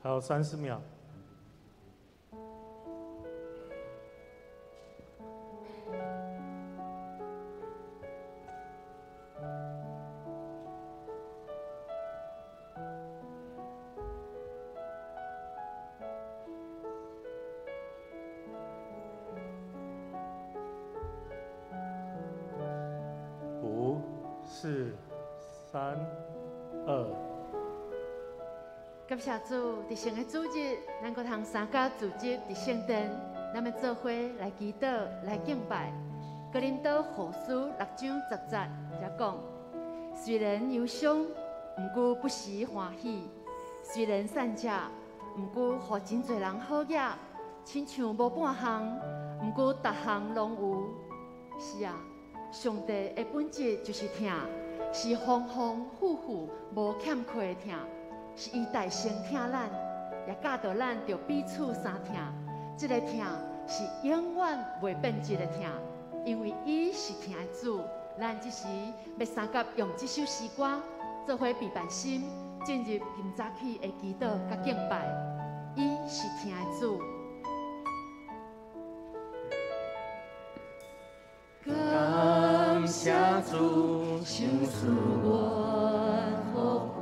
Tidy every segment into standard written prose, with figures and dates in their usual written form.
还有30秒。5、4、3、2。感谢主，伫圣的主日，咱阁通参加组织伫圣殿，咱们做伙来祈祷、来敬拜。哥林多后书6章10节才讲：虽然忧伤，毋过不时欢喜；虽然散食，毋过互真侪人好野。亲像无半项，毋过逐项拢有。是啊，上帝的本质就是疼，是丰丰富富、无欠缺的疼。是伊大声疼咱，也教导咱着彼此相疼。这个疼是永远袂变质的疼，因为伊是疼的主。咱这时要三甲用这首诗歌做伙备办心，进入今早起的祈祷甲敬拜。伊是疼的主。感谢主，相思愿后悔。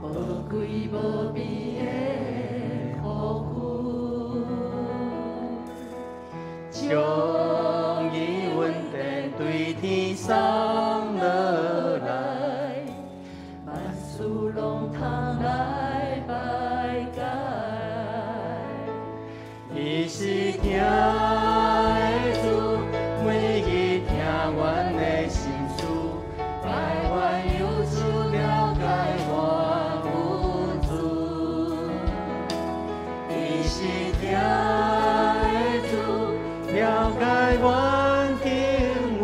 无贵无比的福分，将伊稳定对天送落来，万事拢通来拜改。伊是听的主，每日听阮的心事，爱阮有主了解我。是听的主，了解阮境有，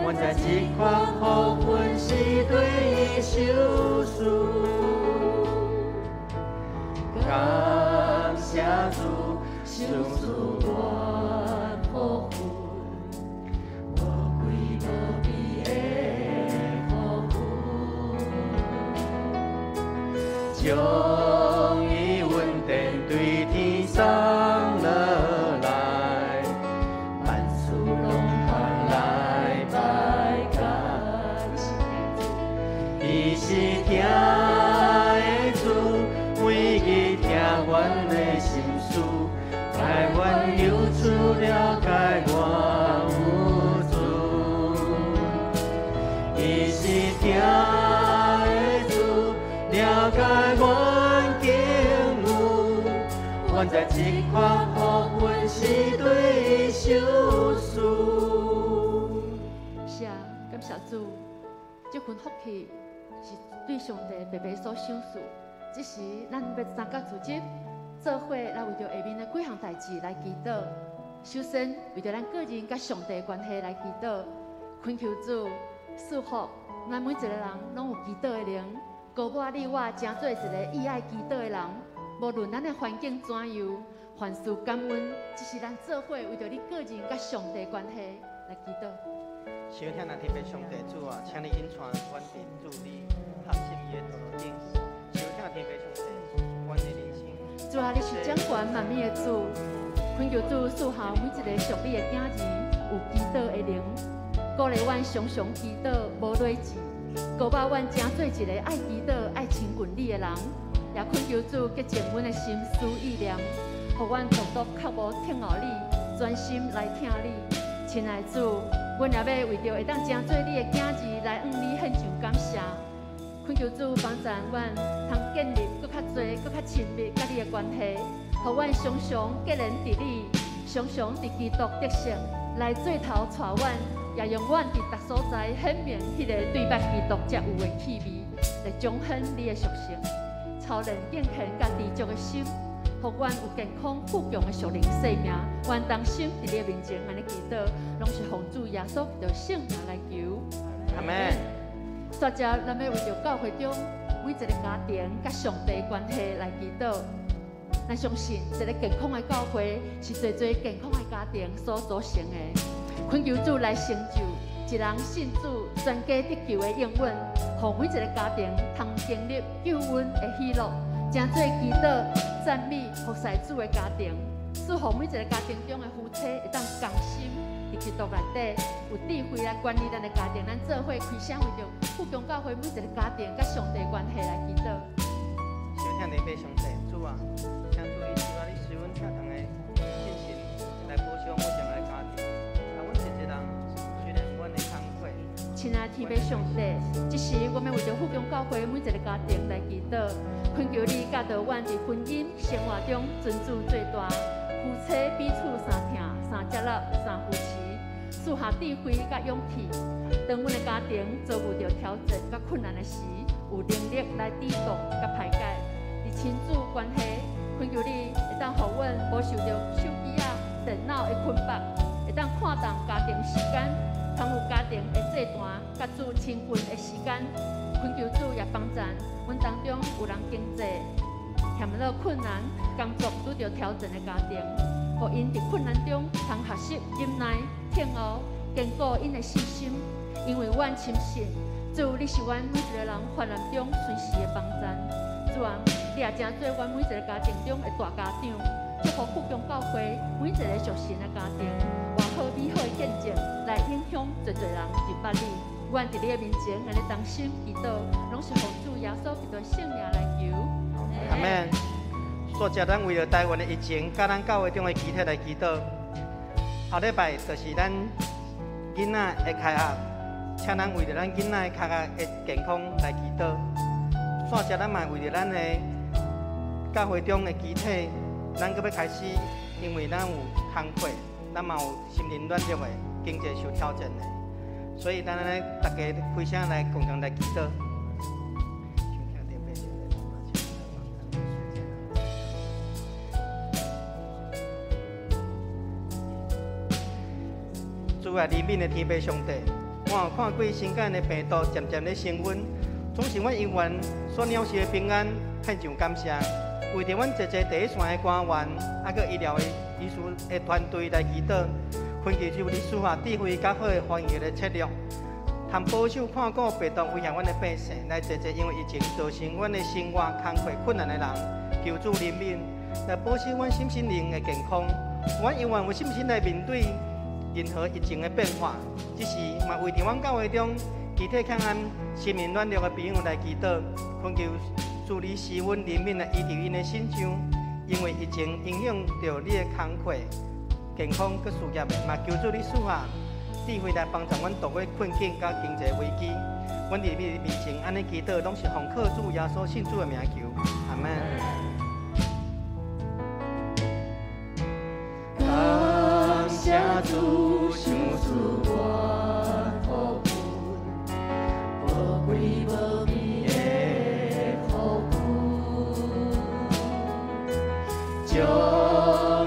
阮在这块福分是对伊受赎。感谢主，相思愿福分，无贵无比的福分，将伊稳定对天送落来，万事拢通来拜改。伊是听的主，每日听阮的心事，爱阮有主了解我有主。伊是听的主，了解阮境有，阮在这块福分是对伊受赎。是啊，感谢主，这份福气是对上帝白白所赏赐。只是咱要参加组织，做伙来为着下面的几项代志来祈祷。首先，为着咱个人甲上帝的关系来祈祷，恳求主赐福，咱每一个人拢有祈祷的灵。高我你我，诚做一个意爱祈祷的人。无论咱的环境怎样，凡事感恩，只是咱做伙为着你个人甲上帝的关系来祈祷。小听咱特别上帝主啊，请你引传阮伫主你合心意的道路顶。小听特别上帝，阮的人生。主啊，你是掌管万物的主，恳求主赐下每一个属你的囝儿有祈祷的灵，鼓励阮常常祈祷，无累志，高把阮成做一个爱祈祷、爱亲近你的人。也恳求主洁净阮的心思意念，互阮独独较无听候你，专心来听你。亲爱的主，阮也要为着会当成做你的囝儿来向你献上感谢。恳求主帮助阮，通建立更较多、更较亲密甲你的关系，互阮常常结连伫你，常常伫基督得胜来做头带阮，也用阮伫逐所在显明迄个对捌基督才有的气味，来彰显你的属性。超人健康甲知足的心，互阮有健康富强的属灵生命。阮当心伫你面前安尼祈祷，拢是奉主耶稣基督圣名来求。阿门。接着，咱要为着教会中每一个家庭甲上帝关系来祈祷。咱相信一个健康的教会是最最健康的家庭所组成的。恳求主来成就一人信主、全家得救的应允，互每一个家庭通经历救恩的喜乐，真做祈祷、赞美、服侍主的家庭，赐予每一个家庭中的夫妻会当同心，伫基督内底有智慧来管理咱的家庭。咱做伙开声为着富强教会每一个家庭甲上帝的关系来祈祷。收听你被上帝主啊，请注意主啊，你使阮恰当的信心来保障我整个家庭。啊，阮一人虽然阮的工课，亲爱的天父上帝，这时我们为着富强教会每一个家庭来祈祷，恳求你教导阮伫婚姻生活中尊主最大，夫妻彼此相疼、相接纳、相扶持，赐下智慧甲勇气。当阮的家庭遭遇着挑战甲困难的时，有能力来抵挡甲排解。伫亲子关系，恳求你会当互阮无受着手机啊、电脑的捆绑，会当看重家庭时间。通有家庭的这段甲主亲近的时间，恳求主也帮助阮当中有人经济陷入困难、工作拄着挑战的家庭，互因伫困难中通学习忍耐、挺熬，坚固因的信心。因为阮深信，主你是阮每一个人患难中随时的帮助。主啊，你也真做阮每一个家庭中的大家长，祝福富强教会每一个属神的家庭。好美好的见证来影响侪侪人认捌你。阮伫你的面前，安尼同心祈祷，拢是奉主耶稣基督圣名来求。阿门。所接咱为了台湾的疫情，甲咱教会中的集体来祈祷。后礼拜就是咱囡仔的开学，请咱为了咱囡仔的开学的健康来祈祷。所接咱嘛为了咱的教会中的集体，咱搁要开始，因为咱有工课。咱嘛有心灵软弱的，经济受挑战的，所以咱来大家开声来共同来祈祷。主啊，怜悯的天父上帝，我有看过身间的病毒渐渐的升温，总是阮因缘所鸟失的平安，献上感谢。为着阮一第一线的官员，还佮医疗的医师的团队来祈祷，恳求主你赐下智慧较好的防疫的策略，通保守看顾病毒危害阮的百姓，来一因为疫情造成阮的生活工课困难的人，求主怜悯，来保守阮心灵的健康。阮永远有信心来面对任何疫情的变化。只是嘛为着阮教会中集体强安、心灵软弱的朋友来祈祷，恳求主你施阮怜悯来医治因的心伤，因为疫情影响到你的工课、健康佮事业的，嘛求主你赐下智慧来帮助阮度过困境佮经济危机。阮伫你面前安尼祈祷，拢是奉靠主耶稣信主的名求，阿门。感谢主，想赐我福分，宝贵无比的福分，将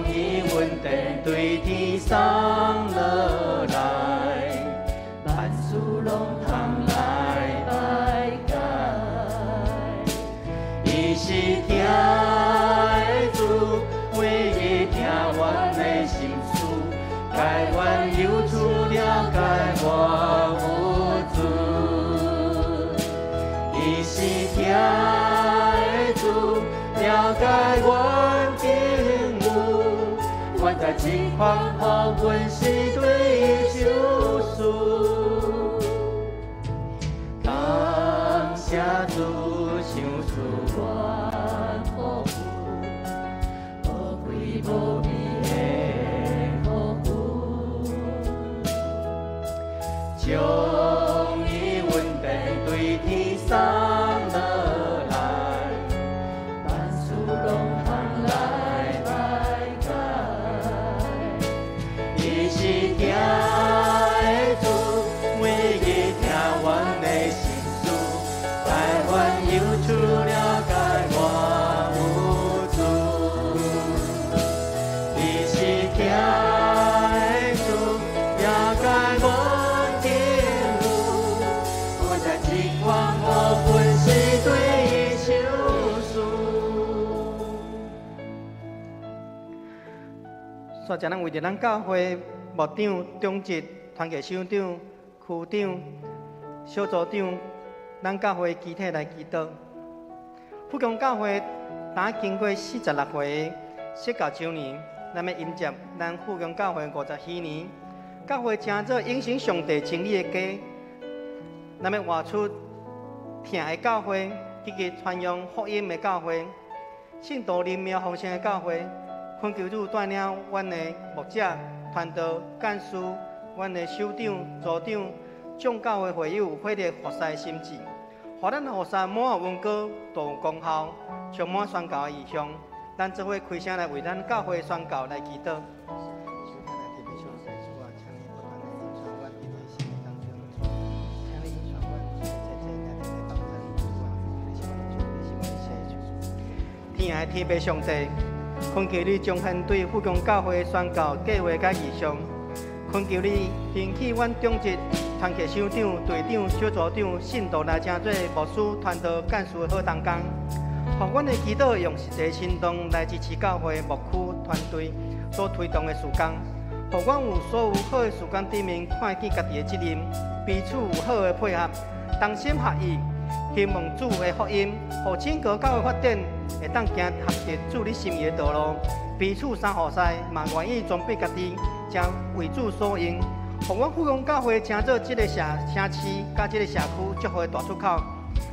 伊稳定对天送落来，万事拢通来拜解。伊是听的主，每日听阮的心事，解阮忧愁，了解我无助。伊是听的主，了解阮境遇，阮在情况好，阮是对伊救赎。感谢主，想赐我福分，宝贵无比的福分，将伊稳定对天送落来，万事拢通来拜解。伊是听的主，每日听阮的心事，解阮忧愁，了解我无助。伊是听的主，了解我境遇，我在情况好，阮是对伊救赎。所以咱为着咱教会牧长、长职、团契首长、区长、小组长，咱教会集体来祈祷，富强教会打经过46回设教周年，咱要迎接咱富强教会50周年。教会成做影响上帝真理的家，咱要活出听的教会，积极传扬福音的教会，信徒灵命丰盛的教会。恳求主带领阮的牧者、传道、干事、阮的首长、组长，众教会会友火热服侍心志，互咱服侍满有温果，大有功效，充满宣教的意向。咱做伙开声来为咱教会宣教来祈祷。天爱天父上帝，恳求你彰显对富强教会宣教计划甲意向，恳求你兴起阮中职团契首长、队长、小组长、信徒来正做牧师、传道、干事的好同工，互阮的祈祷用实际行动来支持教会牧区团队所推动的事工，互阮有所有好的事工顶面看见家己的责任，彼此有好的配合，同心合意。希望主的福音，互整个教会发展会当行合适主你心意的道路，彼此相互使，嘛愿意装备家己，将为主所用，互阮富强教会成做这个城市甲这个社区祝福的大出口，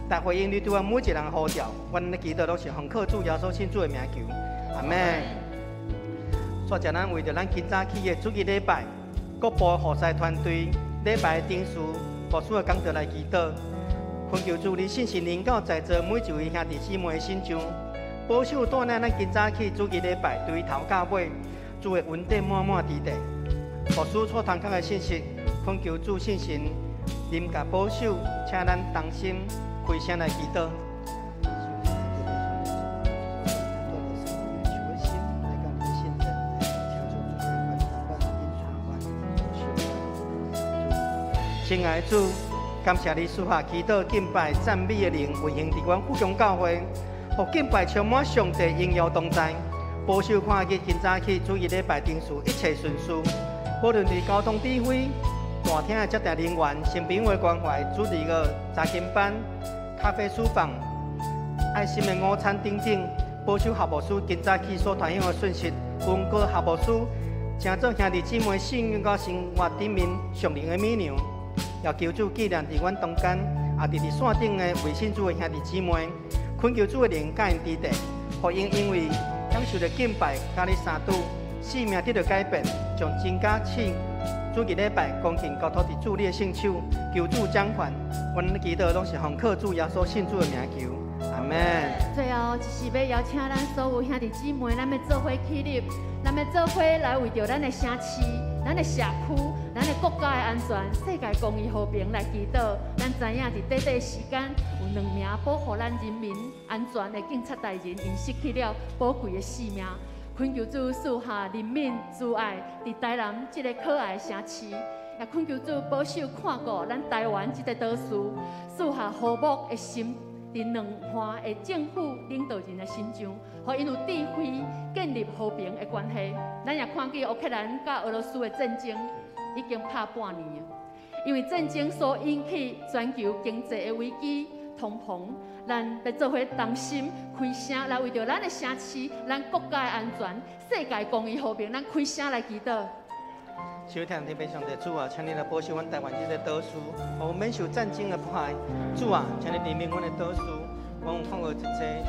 来回应你对阮每一个人的呼召。阮的祈祷都是奉靠主耶稣信主的名求，阿门。煞者咱为着咱今早起的主日礼拜，各部护士团队礼拜的定数、牧师的讲道来祈祷。恳求主，你信心领到在座每一位兄弟姊妹的心上，保守带领咱今早起主日礼拜对头到尾，主的恩典满满伫地。牧师所传讲的信息，恳求主信心临甲保守，请咱同心开声来祈祷。亲爱的主，感谢你赐下祈祷、敬拜、赞美的灵运行伫阮富强教会，互敬拜充满上帝荣耀同在，保守看见今早起主日礼拜定数一切顺遂。无论是交通指挥、大厅的接待人员、新朋友的关怀、主日学、查经班、咖啡书房、爱心的午餐等等，保守校牧师今早起所传扬的讯息，温故校牧师，成做兄弟姊妹信仰甲生活顶面上灵的美娘。要求主纪念伫阮中间，也伫线顶的为信主的兄弟姊妹，恳求主的灵感因伫地，互因为享受着敬拜，甲你三拄，生命得到改变，将真假气主日礼拜恭敬交托伫主你的圣手，求主掌权。阮的祈祷拢是奉靠主耶稣信主的名求，阿门。最后就是要邀请咱所有兄弟姊妹，咱要做伙起立，咱要做伙来为着咱的城市、咱的社区、咱的国家的安全、世界公义和平来祈祷。咱知影伫短短时间，有2名保护咱人民安全的警察大人，因失去了宝贵的性命。恳求主赐下人民慈爱，伫台南这个可爱的城市，也恳求主保守看顾咱台湾这个岛屿，赐下和睦的心。伫两岸的政府领导人的心上，互因有智慧建立和平的关系。咱也看见乌克兰甲俄罗斯的战争已经拍半年了，因为战争所引起全球经济的危机、通膨，咱要做伙同心开声来为着咱的城市、咱国家的安全、世界公义和平，咱开声来祈祷。收听天父上帝主啊，请你来保守阮台湾这个岛屿，互免受战争的迫害。主啊，请你怜悯阮的岛屿，阮有看过一切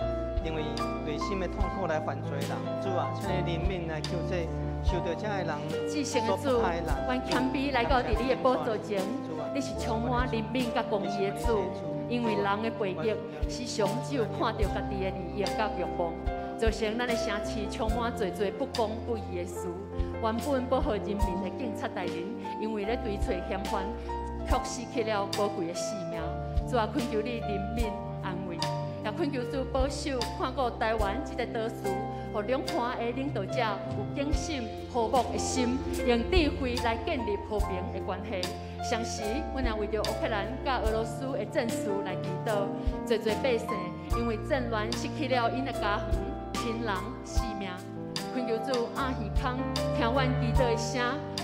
因为内心的痛苦来犯罪人。主啊，请你怜悯来救这受到这的人所迫害的人。阮谦卑来到伫你的宝座前，你是充满怜悯甲公义的主，因为人的背逆，时常只有看到家己的利益甲欲望，造成咱的城市充满侪不公不义的事。原本保护人民的警察大人，因为咧追找嫌犯，却失去了宝贵的性命。主啊，恳求你怜悯安慰，也恳求主保守看顾台湾这个岛屿，互两岸的领导者有敬心、和睦的心，用智慧来建立和平的关系。相时，阮也为着乌克兰甲俄罗斯的战事来祈祷，侪百姓因为战乱失去了因的家园、亲人、性命。恳求主阿耳康听阮祈祷的声，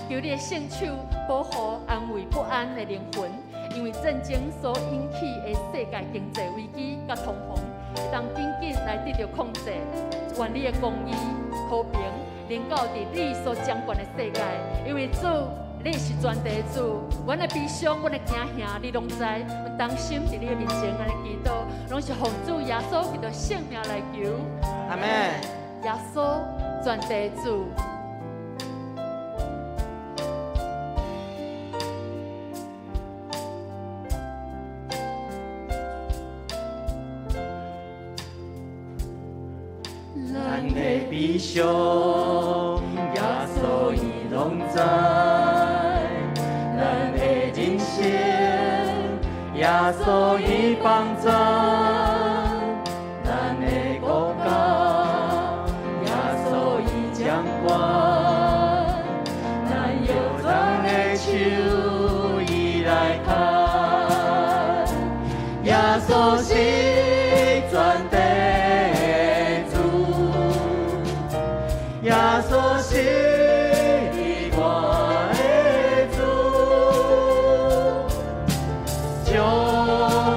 求你的圣手保护安慰不安的灵魂，因为战争所引起的世界经济危机，甲通膨，会当紧紧来得到控制。愿你的公义、和平，能够伫你所掌管的世界，因为主。你是全地主，阮的悲伤，阮的惊吓，你拢知。阮当心伫你的面前安尼祈祷，拢是奉主耶稣基督圣名来求。阿门。耶稣全地主。咱的悲伤，耶稣伊拢知。咱的人生，耶稣伊帮助。咱的国家，耶稣伊掌管。咱有咱的手伊来牵。耶稣是全地。耶稣是你我的主，将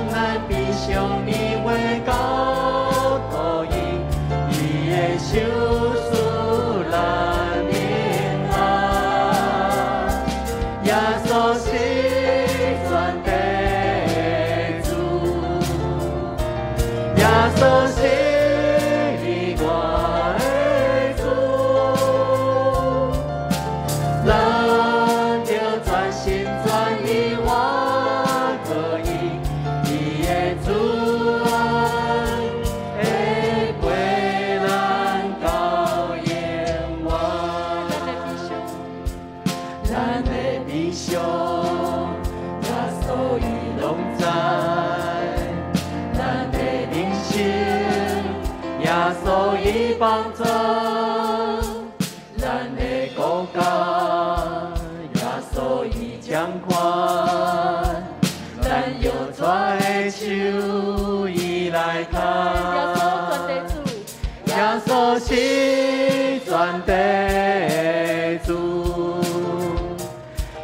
咱悲伤你为交托伊，伊的手赐咱平安。耶稣是全地主，耶稣是你我。咱就全心全意活可以，伊的主恩会陪咱到永远。咱的悲伤，耶稣伊拢知。咱的人生，耶稣伊帮助。咱的国家。掌管，咱用咱的手伊来牵。耶稣是全地主，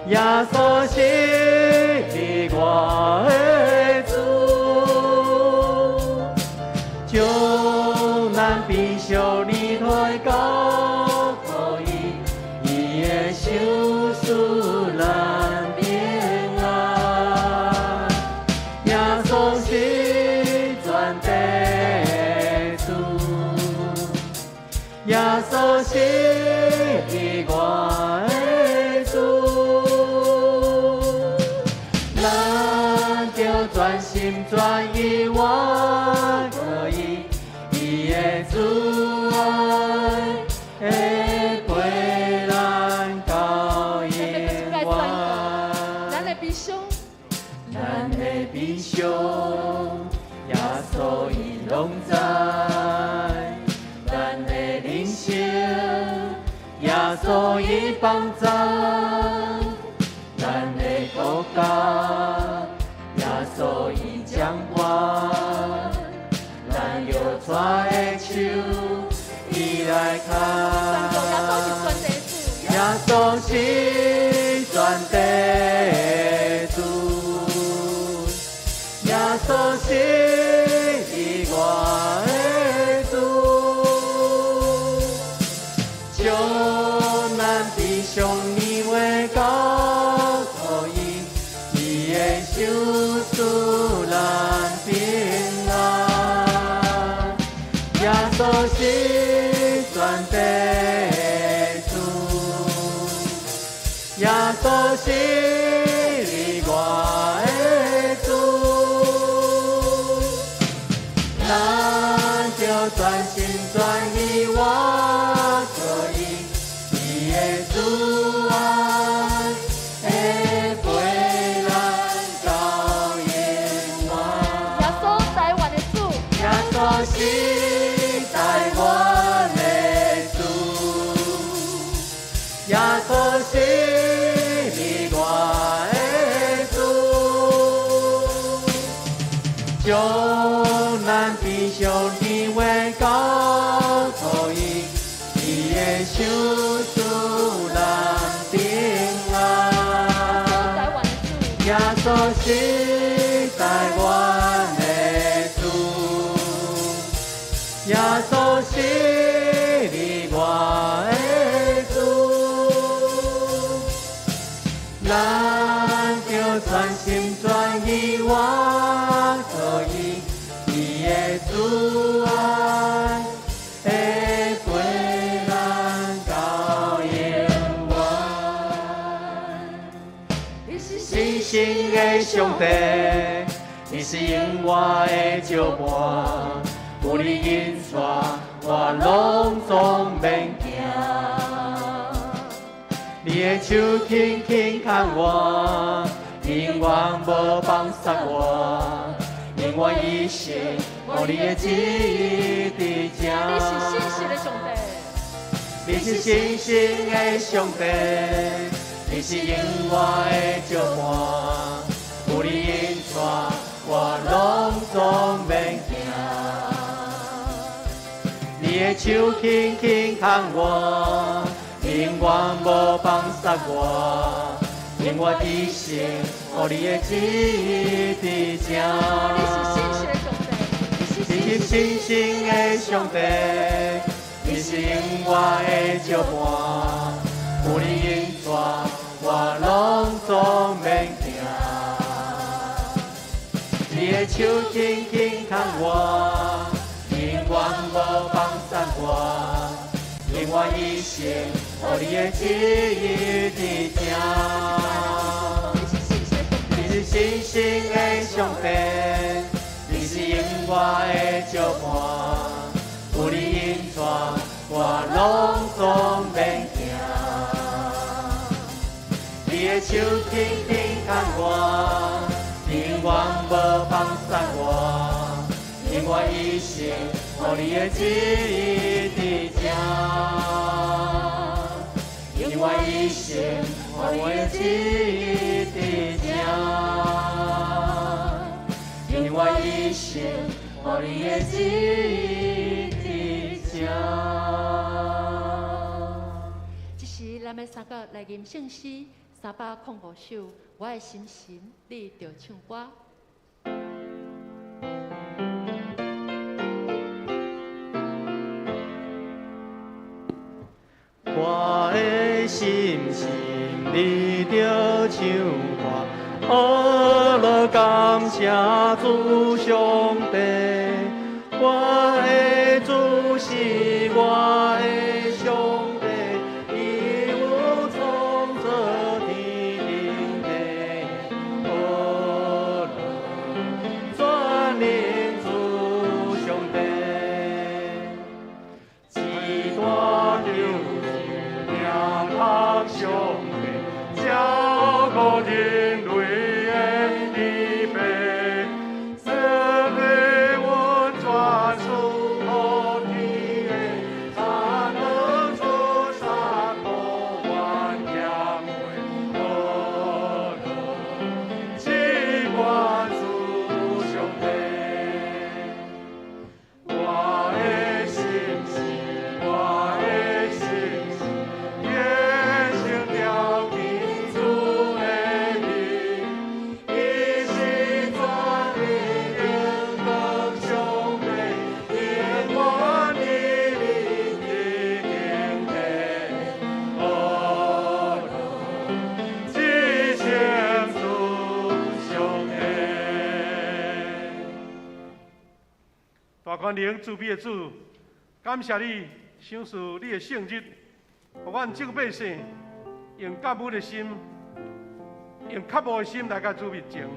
耶稣是你我的主，将咱悲伤离开交托伊，伊的手赐咱。耶稣是你我的主，咱就全心全意活可以，伊的主恩会陪咱到永远。咱的悲伤，耶稣伊拢知。耶稣伊帮助，咱的国家，耶稣伊掌管，咱用咱的手伊来牵。耶稣是全地主，耶稣是你我的主，将咱悲伤你为交托伊，伊的手赐咱平安。耶稣是全地主，耶稣是你我的主，咱就全心全意活可以，伊的主爱会陪咱到永远。耶稣台湾的主，耶稣是台湾的主，耶稣是你我的主，将咱悲伤你为交托伊，伊的手赐咱平安。耶稣是台湾的主。主爱会陪咱到永远。你是信心的上帝，你是永远的照伴，有你引带，我拢总免惊。你的手轻轻牵我，永远无放失我，永远一生，有你的旨意伫这。你是信心的上帝，你是永远的照伴，有你引带，我拢总免惊。你的手轻轻牵我，永远无放失我，永远一生，有你的旨意伫这。你是信心的上帝，你是永远的照伴，有你引带，我拢总免惊。你的手轻轻牵我，永远无放失我，永远一生，有你的旨意伫这。你是信心的上帝，你是永远的照伴，有你引带，我拢总免惊。你的手轻轻牵我，永远无放失我，永远一生，有你的旨意伫这。永远一生，有你的旨意伫这。永远一生，有你的旨意伫这。这时，咱要三个来吟圣诗305首，我的心神，你就唱歌。我的心神，你着唱歌，阿拉感谢主上帝。我的主是我的上帝，伊有创造天顶地，阿拉全能主上帝，一大上帝照顾人类的预备，设备温泉出土地的，才能出山河万强会，阿拉只管主上帝，我的心是我的心是。耶稣了天主的名，伊是全能永恒上帝，永远的灵的顶替，阿拉只称主上帝。大权能慈悲的主，感谢你赏赐你的圣日。互阮众百姓用感恩的心，用渴慕的心来甲主面前。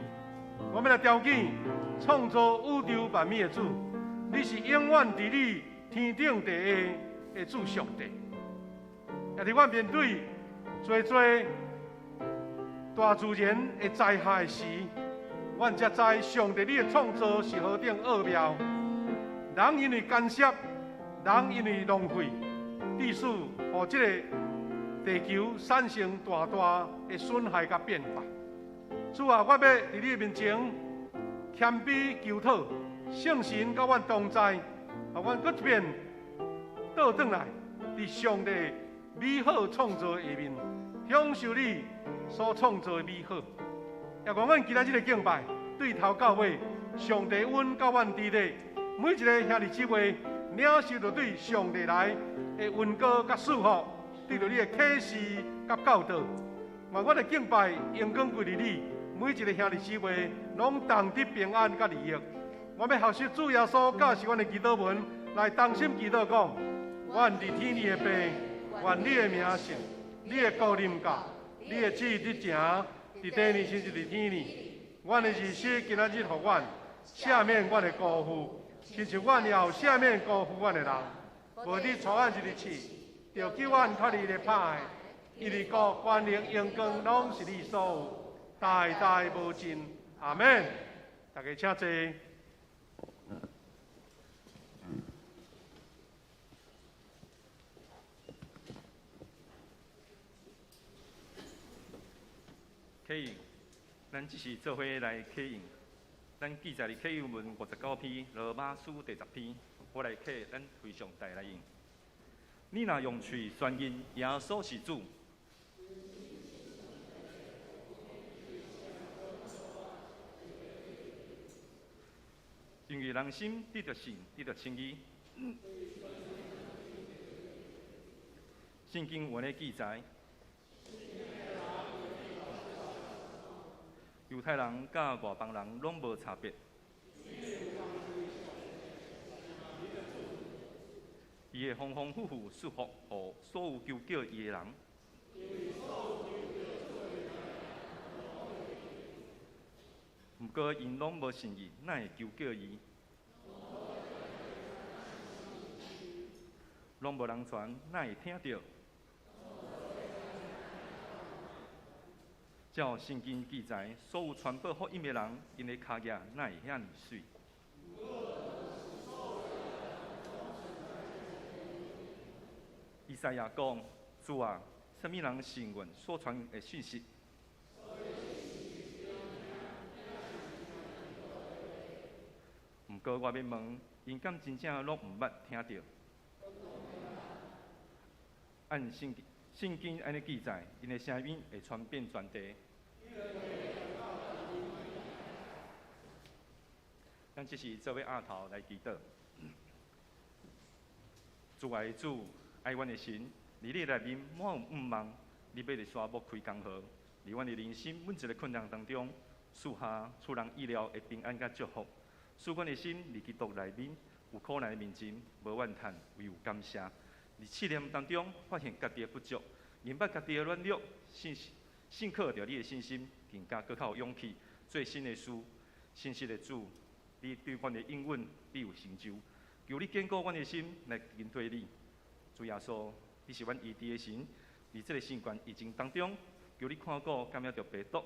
我们来条件创造宇宙万物的主，你是永远伫你天顶地下的主上帝。也伫阮面对侪大自然的灾害的时，阮才知上帝你的创造是何等奥妙。人因为干涉，人因为浪费。致使互这个地球产生大的损害甲变化。主啊，我要伫你面前谦卑求讨，圣神甲阮同在，互阮搁一遍倒转来，伫上帝美好创造下面，享受你所创造的美好。也愿阮今仔日的敬拜，对头到尾，上帝恩甲阮伫咧，每一个兄弟姊妹领受着对上帝来的恩膏甲祝福，对着你的启示甲教导。愿我的敬拜荣光归于你，每一个兄弟姊妹拢同得平安甲利益。我要学习主耶稣教示阮的祈祷文，来同心祈祷讲：阮伫天里的爸，愿你的名圣，你的国临到，你的旨意伫正，伫地里亲像伫天里。阮的日息今仔日互阮，赦免阮的辜负，亲像阮也有赦免辜负阮的人。无你带阮一日去，就救阮脱离咧歹的。因为国、权力、荣光，拢是你所有，代代无尽。阿免。大家请坐。启应，咱即是做伙来启应。咱记载伫启应文59篇，罗马书第10篇，我来启咱非常大来应。你若用嘴宣言耶稣是主，因为人心得着信，得着称义。圣经原的记载。犹太人甲外邦人拢无差别。伊会丰丰富富赐福予所有求叫伊的人。毋过因拢无信伊，哪会求叫伊？拢无人传，哪会听到？照圣经记载，所有传播福音的人，因的脚业哪会遐尔水？以赛亚讲：主啊，什么人信阮所传的讯息？毋过我要问，因敢真正拢毋捌听到？按圣经安尼记载，因的声音会传遍全地。咱即是做伙压头来祈祷。主爱的主，爱阮的神，伫你内面满有毋茫，你要伫沙漠开江河，伫阮的人生每一个困难当中，赐下出人意料的平安甲祝福，使阮的心伫基督内面有苦难的面前无怨叹，唯有感谢。伫试炼当中发现家己的不足，明白家己的软弱，信靠着你的信心，更加更较有勇气，做新的事。信实的主，你对阮的应允必有成就。求你坚固阮的心来跟随你。主耶稣，你是阮医治的神，伫这个新冠疫情当中，求你看顾感染着病毒，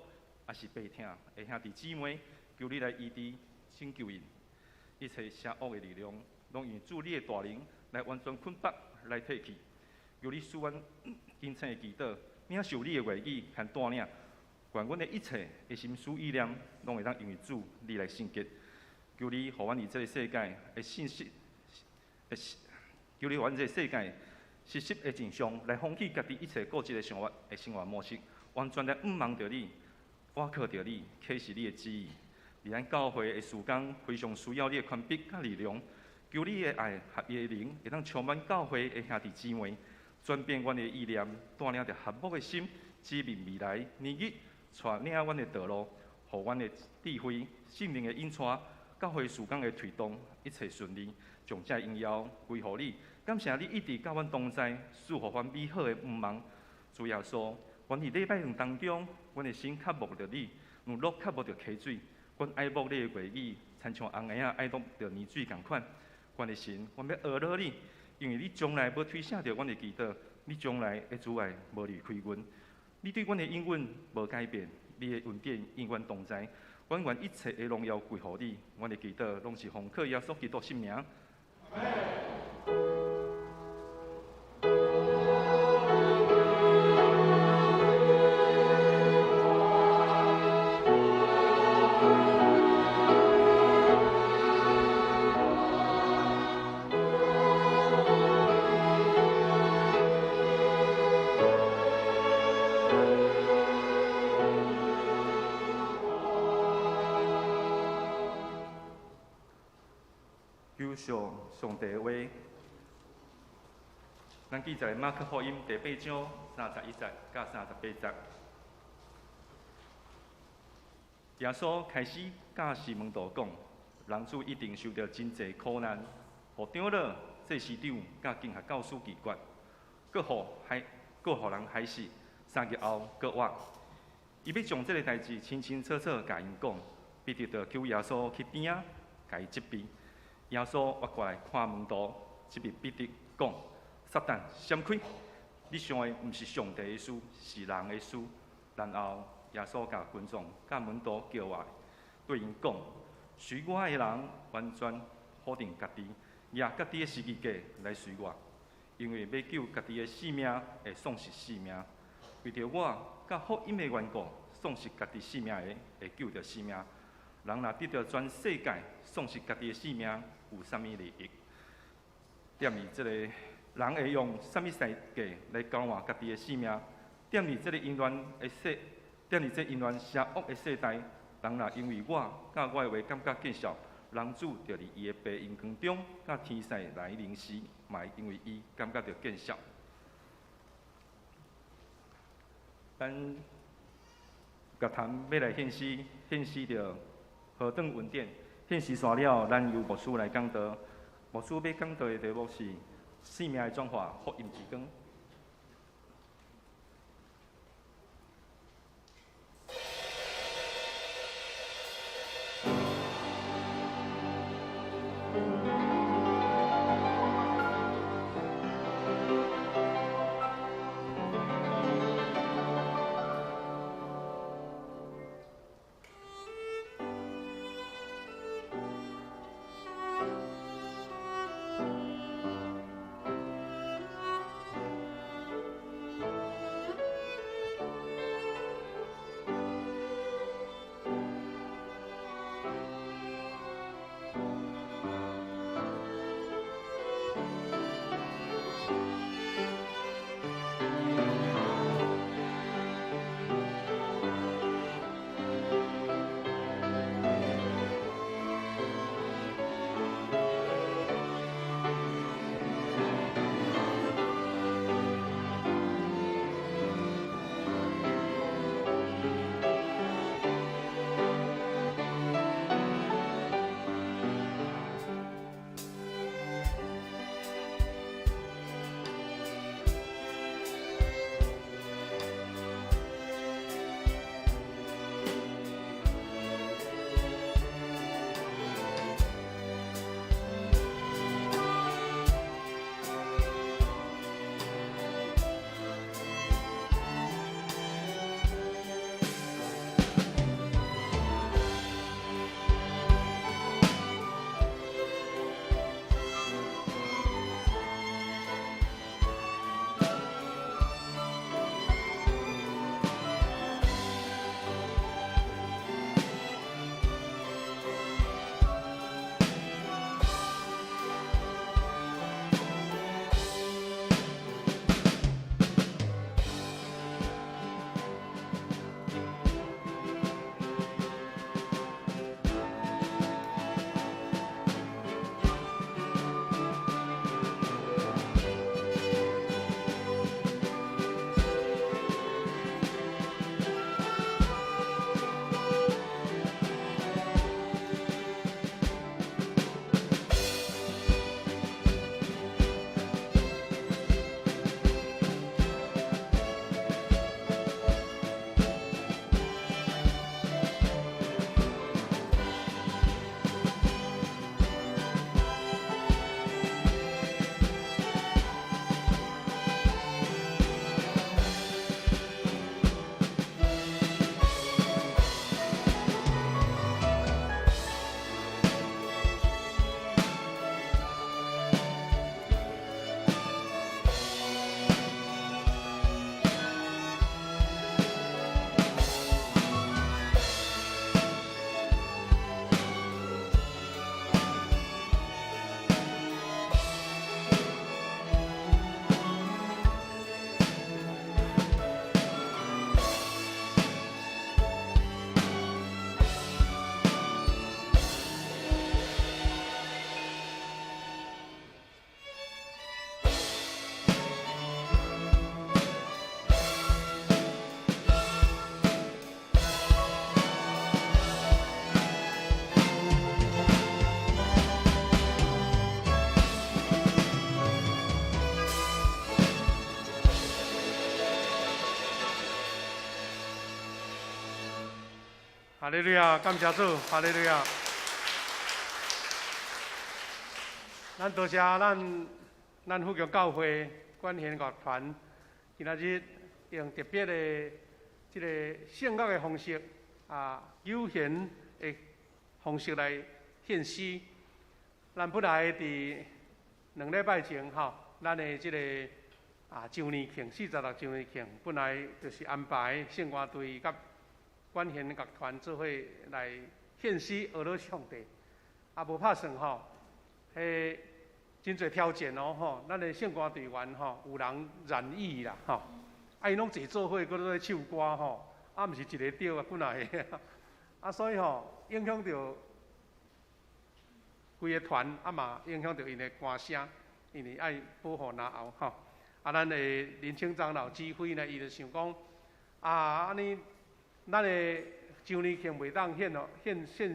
也是病痛的兄弟姊妹，求你来医治拯救因。一切邪恶的力量，拢用主你的大能来完全捆绑。来提去，求你使阮殷切的祈祷，领受你的话语和带领，愿阮的一切的心思意念，拢会当因为主你来圣洁。求你，互阮伫这个世界的信息，求你，互阮这个世界实实的真相，来放弃家己一切固执的生活模式，完全来毋望着你，倚靠着你，启示你的旨意。伫咱教会的事工，非常需要你的权柄甲力量。求你的爱合一的灵，会当充满教会的兄弟姊妹，转变阮的意念，带领着和睦的心，指明未来年日，带领阮的道路，互阮的智慧、圣灵的引带，教会事工的推动，一切顺利，将这荣耀归乎你。感谢你一直甲阮同在，赐予阮美好的愿望。主耶稣，阮伫礼拜堂当中，阮的心较慕着你，如鹿较慕着溪水，阮爱慕你的话语，亲像红叶爱慕着泥水共款。阮的神，阮要学乐你，因为你将来要推卸着阮的祈祷，你将来的阻碍无离开阮，你对阮的应允无改变，你的恩典永远同在。阮愿一切的荣耀归乎你，阮的祈祷拢是奉靠耶稣基督圣名。上帝的话，咱记载马可福音第8章31节到38节。耶稣开始甲西门道讲：人主一定受到真济苦难，互长老、祭司长甲经学教师拒绝，搁互人害死。3日后，搁活。伊要将这个代志清清楚楚甲因讲，必须着求耶稣去边仔，甲伊责备。耶稣活过来看门徒，即位彼得讲：撒旦闪开！你想的毋是上帝的事，是人的事。然后耶稣甲群众、甲门徒叫来，对因讲：随我的人完全否定家己，也家己的司机价来随我，因为要救家己的性命，会丧失性命。为着我甲福音的缘故，丧失家己性命的，会救着性命。人若得到全世界，丧失家己的性命，有啥物利益？踮伫即个人会用啥物代价来交换家己的性命？踮伫即个淫乱的踮伫这淫乱邪恶的世代，人若因为我甲我的话感觉见笑，人主就伫伊的白阴光中，甲天使来临时，嘛因为伊感觉到见笑。咱乐坛要来献诗，献诗着何等稳定。献诗煞了，咱由牧师来讲道。牧师要讲道的题目是生命的转化，福音之光。哈利路亚，感谢主，哈利路亚。咱多谢咱福建教会管弦乐团，今仔日用特别的这个圣乐的方式悠闲的方式来献诗。咱本来伫2礼拜前咱的这个周年庆46周年庆，本来就是安排圣歌队甲管弦乐团做伙来献诗学乐上帝，无拍算真侪挑战哦咱的圣歌队员有人染疫啦因拢坐做伙，搁咧唱歌毋是一个调本来的所以影响到规个团嘛影响到因的歌声，因为爱保护拿后咱的林清长老指挥呢，伊就想讲安尼咱的周年庆袂当献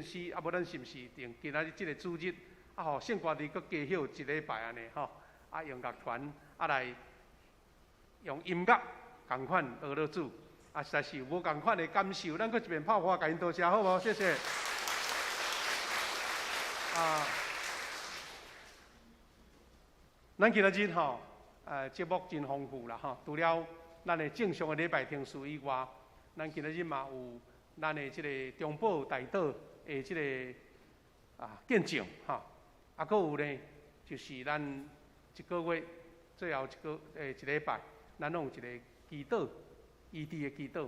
诗，无咱是毋是定今仔日即个主日互圣歌队搁加休1礼拜安尼用乐团来用音乐同款学乐主实在是有无同款的感受，咱搁一遍拍花，甲因多谢好无？谢谢。咱今仔日节目真丰富啦除了咱的正常的礼拜天数以外，咱今仔日嘛有咱的即个中保大岛的即个见证搁有呢，就是咱一个月最后一礼拜，咱拢有一个祈祷异地的祈祷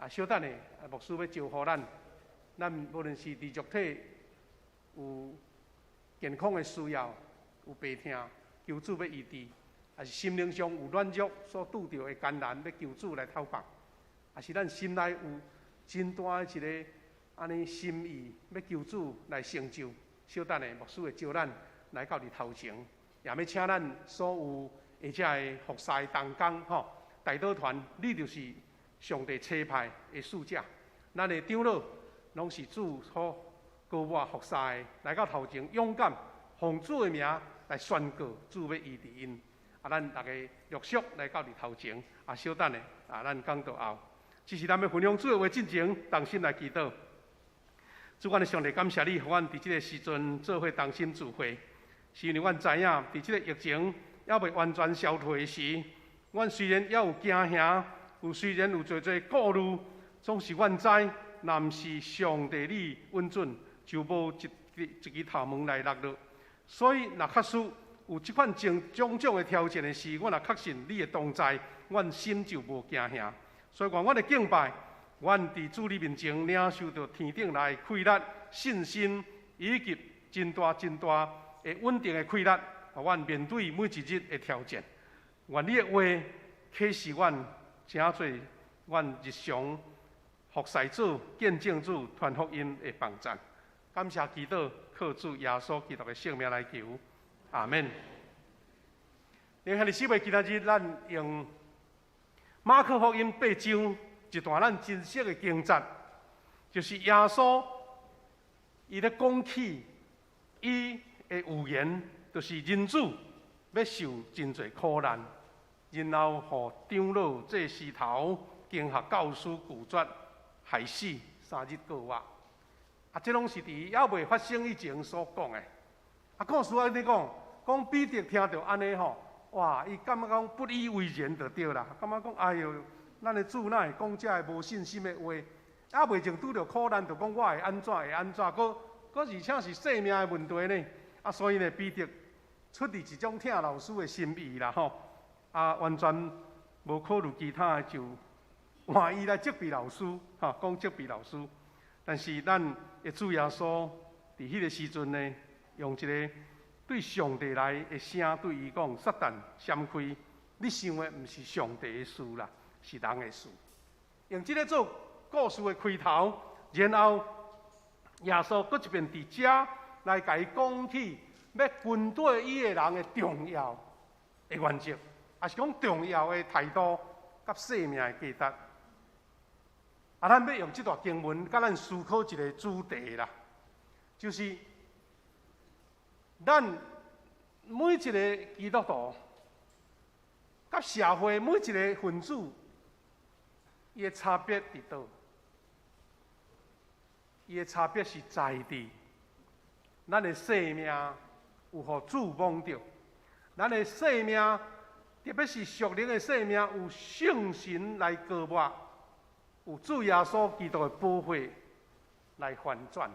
小等的牧师要招呼咱无论是伫肉体有健康的需要，有病痛求主要医治，还是心灵上有软弱所拄着的艰难，要求主来透放，还是咱心内有真大的一个安尼心意，要求主来成就。小等的牧师会招咱来到伫头前，也要请咱所有或者的服侍同工大岛团，你就是上帝差派的使者。咱的长老拢是主所高我服侍的，来到头前勇敢奉主的名来宣告主要医治因。咱大家陆续来到伫头前小等的咱讲到后，只是咱要分享主的话进前，同心来祈祷。主，阮的上帝感谢你，互阮伫即个时阵做伙同心聚会，是因为阮知影，伫即个疫情还未完全消退时，阮虽然还有惊吓，虽然有侪侪顾虑，总是阮知，若毋是上帝你允准，就无一支头毛来落落。所以，若确实有即款种种的挑战的事，阮若确信你的同在，阮心就无惊吓。所以，阮的敬拜。阮伫主你面前领受到天顶来的气力、信心，以及真大的稳定的气力，阮面对每一日的挑战。愿你的话启示阮，真做阮日常服侍主、见证主、传福音的帮助。感谢祈祷，靠主耶稣基督的圣名来求，阿门。连下历史的今仔日，咱用马可福音8章。一段咱真实的经节，就是耶稣伊咧讲起伊的预言，就是人子要受真侪苦难，然后互长老、祭司头、经学教师拒绝，害死3日过活。这拢是伫还未发生以前所讲的。故事安尼讲彼得听到安尼哇，伊感觉讲不以为然就对啦，感觉讲哎哟。咱的主哪会讲这无信心的话？还未曾拄着苦难，就讲我会安怎？搁而且是性命的问题呢？所以呢，彼得出于一种听老师的心意啦完全无考虑其他的，就换伊来责备老师讲责备老师。但是咱的主耶稣伫迄个时阵呢，用一个对上帝来的声对伊讲：撒旦闪开，你想的毋是上帝的事啦。是人的事，用这个做故事的开头，然后耶稣搁一遍伫遮来甲伊讲起要军队伊个人的重要的原则，也是讲重要的态度甲生命的价值。咱要用这段经文，甲咱思考一个主题啦，就是咱每一个基督徒甲社会每一个分子。伊的差别伫倒？伊的差别是在地，咱的生命有互主蒙着，咱的生命特别是属灵的生命，有圣神来膏抹，有主耶稣基督的保惠来翻转。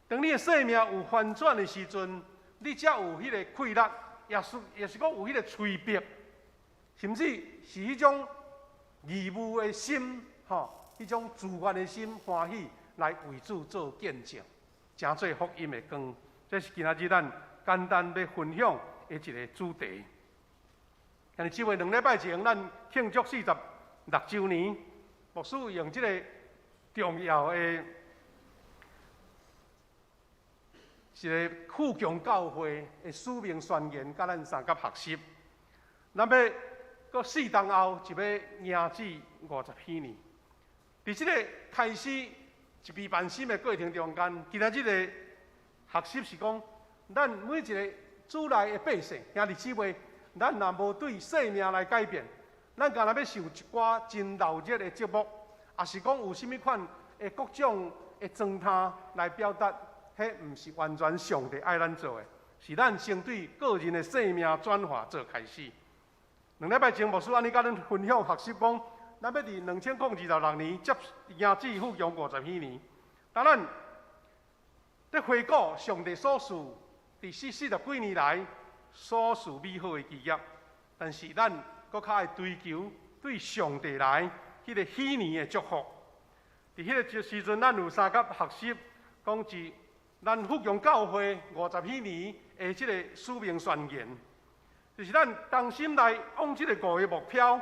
当你的生命有翻转的时阵，你才有迄个快乐，也是讲有迄个催逼，甚至是迄种义务的心，迄种自愿的心欢喜来为主做见证，诚做福音的光。这是今仔日咱简单要分享的一个主题。但是这位2礼拜前，咱庆祝46周年，牧师用这个重要的一个富强教会的使命宣言，甲咱三甲学习。咱要搁4年后，就要迎至50年。伫这个开始一笔办心的过程中间，今仔日的学习是讲，咱每一个主内的百姓兄弟姊妹，咱若无对生命来改变，咱干那要受一寡真闹热的节目，也是讲有甚物款的各种的状态来表达，迄毋是完全上帝爱咱做的，是咱先对个人的生命转化做开始。2礼拜前，牧师安尼甲咱分享学习讲，咱要伫2026年接迎至富强50年。当然，在回顾上帝所赐伫40几年来所赐美好的基业，但是咱搁较爱追求对上帝来迄个喜年的祝福。伫迄个时阵，咱有三甲学习，讲是咱富强教会50年的即个使命宣言，就是咱同心来往即个5个目标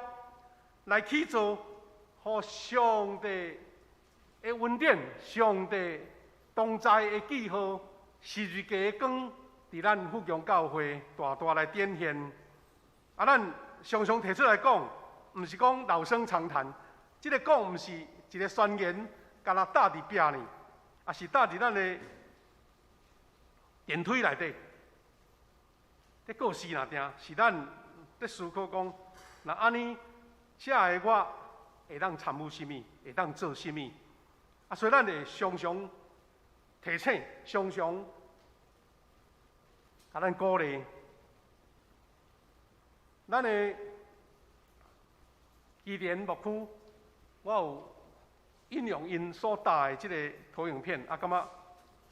来去做，互上帝的恩典、上帝同在的记号，十字架的光，伫咱富强教会大大来展现。啊，咱常常提出来讲，毋是讲老生常谈，即个讲毋是一个宣言，干那搭伫壁呢，也是搭伫咱的电梯内底。这故事若定是咱在思考讲，那安尼，遮个我会当参与甚物，会当做甚物？啊，所以咱会常常提醒，常常甲咱鼓励。咱的基甸牧区，我有引用因所搭的即个投影片，啊，感觉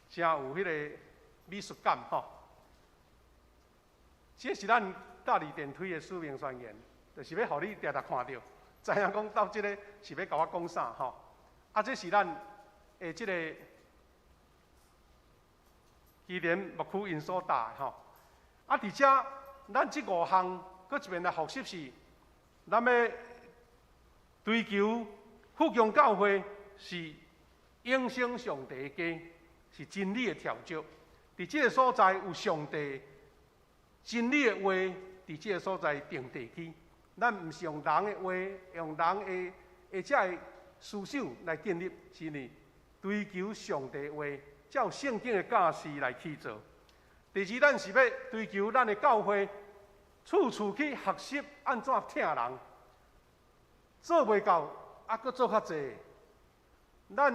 真有迄个美术感吼。这是咱搭伫电梯的使命宣言，就是要互你常常看到，知影讲到即个是要甲我讲啥吼。啊，这是咱的即个基甸牧区因所搭的吼。啊，而且咱即5项，搁一面来学习是，咱要追求富强教会是永生上帝的家，是真理的条约。伫即个所在有上帝真理的话，伫即个所在定地起。咱毋是用人的话，用人的遮个思想来建立，是呢追求上帝的话，照圣经的教示来去做。第二，咱是要追求咱的教会，处处去学习安怎听人，做袂到，还佫做较济。咱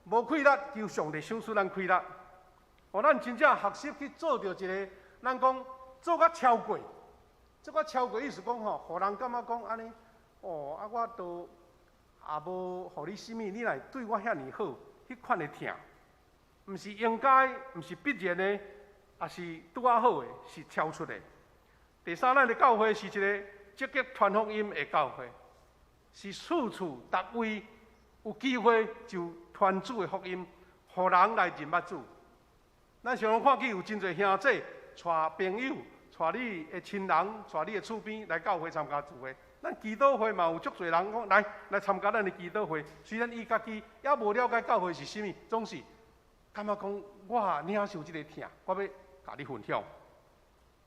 无快乐，求上帝赏赐咱快乐，互咱真正学习去做到一个，咱讲做甲超过，做甲超过意思讲吼，互人感觉讲安尼，哦，啊我都也无互你甚物，你来对我遐尼好，迄款的听，毋是应该，毋是必然的，也是拄啊好的，是超出的。第三，咱的教会是一个积极传福音的教会，是处处逐位有机会就传主的福音，互人来认捌主。咱常常看见有真侪兄弟带朋友、带你的亲人、带你的厝边来教会参加聚会。咱祈祷会嘛有足侪人讲来参加咱的祈祷会，虽然伊家己也无了解教会是甚物，总是感觉讲我领受这个听，我要甲你分享。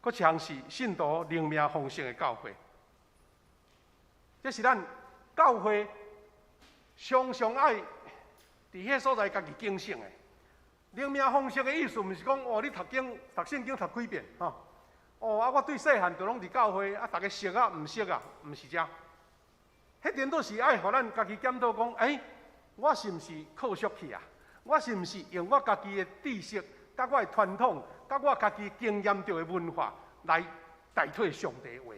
佫一项是信徒灵命丰盛的教会，这是咱教会常常爱伫迄所在家己警醒的。灵命丰盛的意思，毋是讲哦，你读圣经读几遍吼。哦，啊，我对细汉就拢伫教会，啊，大家熟啊，毋熟啊，毋是这。迄颠倒是爱互咱家己检讨讲，我是毋是靠俗去啊？我是毋是用我家己的知识、甲我的传统、甲我家己经验到的文化来代替上帝的话？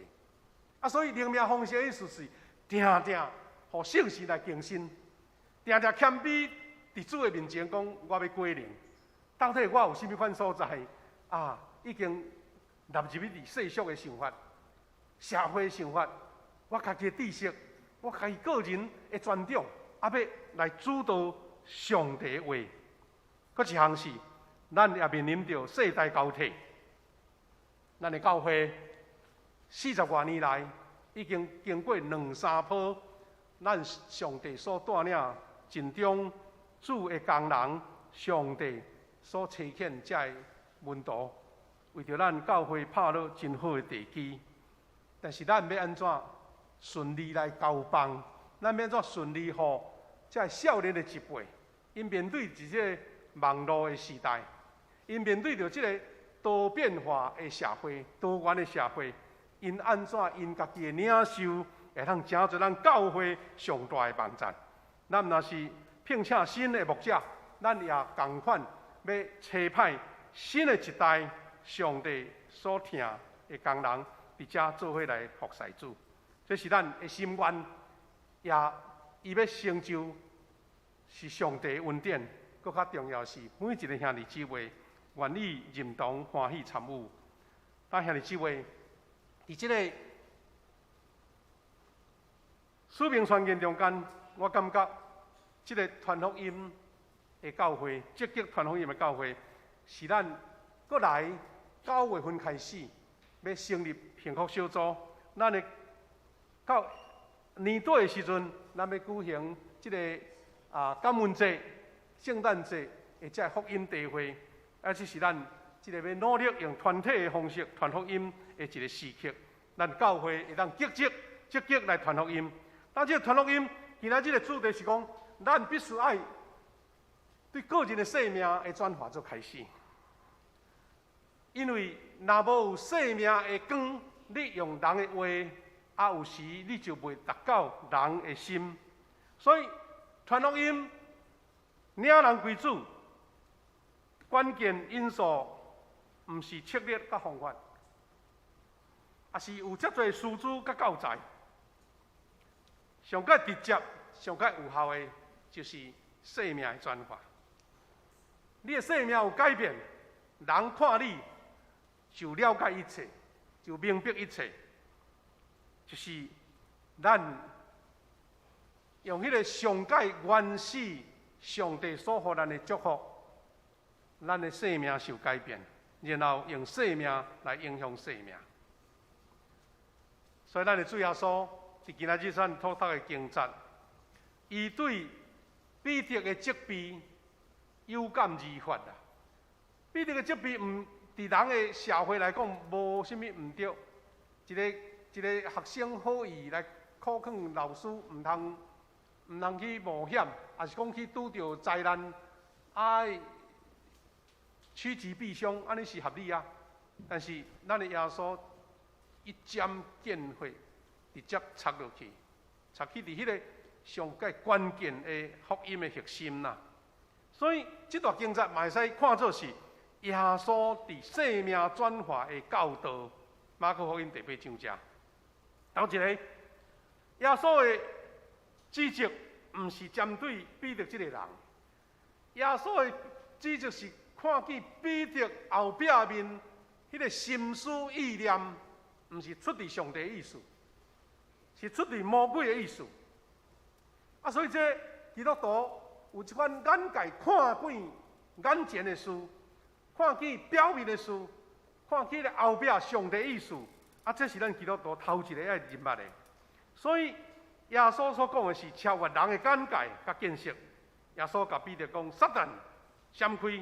啊，所以灵命奉献的意思是，定定互圣事来更新，定定谦卑伫主的面前讲，我要归零。到底我有甚物款所在啊？已经纳入去伫世俗的想法、社会的想法，我家己的知识，我家己个人的专长，啊，要来主导上帝的话。搁一项是，咱也面临着世代交替。咱的教会40多年来，已经经过2、3波，咱上帝所带领尽忠主的工人，上帝所差遣这的门徒，为着咱教会拍落真好的地基。但是咱要安怎顺利来交棒？咱要安怎顺利互这少年的一辈，因面对这个网络的时代，因面对着这个多变化的社会、多元的社会，因安怎因家己的领袖会通成做咱教会上大的帮助？咱若是聘请新的牧者，咱也同款要差派新的一代上帝所听的工人，伫遮做伙来服侍主。这是咱的心愿，也伊要成就是上帝的恩典。搁较重要是，每一个兄弟姊妹愿意认同欢喜参与。咱兄弟姊妹，伫即个使命宣言中间，我感觉即个传福音的教会，积极传福音的教会，是咱搁来9月份开始要成立幸福小组。咱的到年底的时阵，咱要举行即个感恩节、圣诞节的这福音大会，这是咱即个要努力用团体的方式传福音的一个时刻。咱教会会当积极来传福音。但这个传福音，今仔日的主题是讲，咱必须爱对个人的生命的转化做开始。因为若无有生命的光，你用人的话，有时你就袂达到人的心。所以传福音领人归主，关键因素毋是策略甲方法，也是有遮侪师资甲教材。上较直接、上较有效的，就是生命的转化。你的生命有改变，人看你就了解一切，就明白一切。就是咱用迄个上界原始上帝所予咱的祝福，咱的生命受改变，然后用生命来影响生命。所以咱的主耶稣伫今仔日咱所读的经节，伊对彼得的责备有感而发啦。彼得的责备伫人的社会来讲无啥物毋对，一个学生好意来苦劝老师，毋通去冒险，也是讲去拄着灾难，爱趋吉避凶，安尼是合理啊。但是咱的耶稣一针见血，直接插落去，插去伫迄个上界关键的福音的核心啦。所以这段经节嘛会使看作是耶稣伫生命转化的教导。马可福音第8章遮。头一个，耶稣的指责毋是针对彼得这个人，耶稣的指责是看见彼得后壁面迄个心思意念，毋是出自上帝的意思，是出自魔鬼的意思。所以这基督徒有一款眼界看见眼前的事，看见表面的事，看见后壁上帝的意思。这是咱基督徒头一个要认捌的。所以耶稣所讲的是超越人的眼界甲见识。耶稣甲彼得讲：撒旦闪开，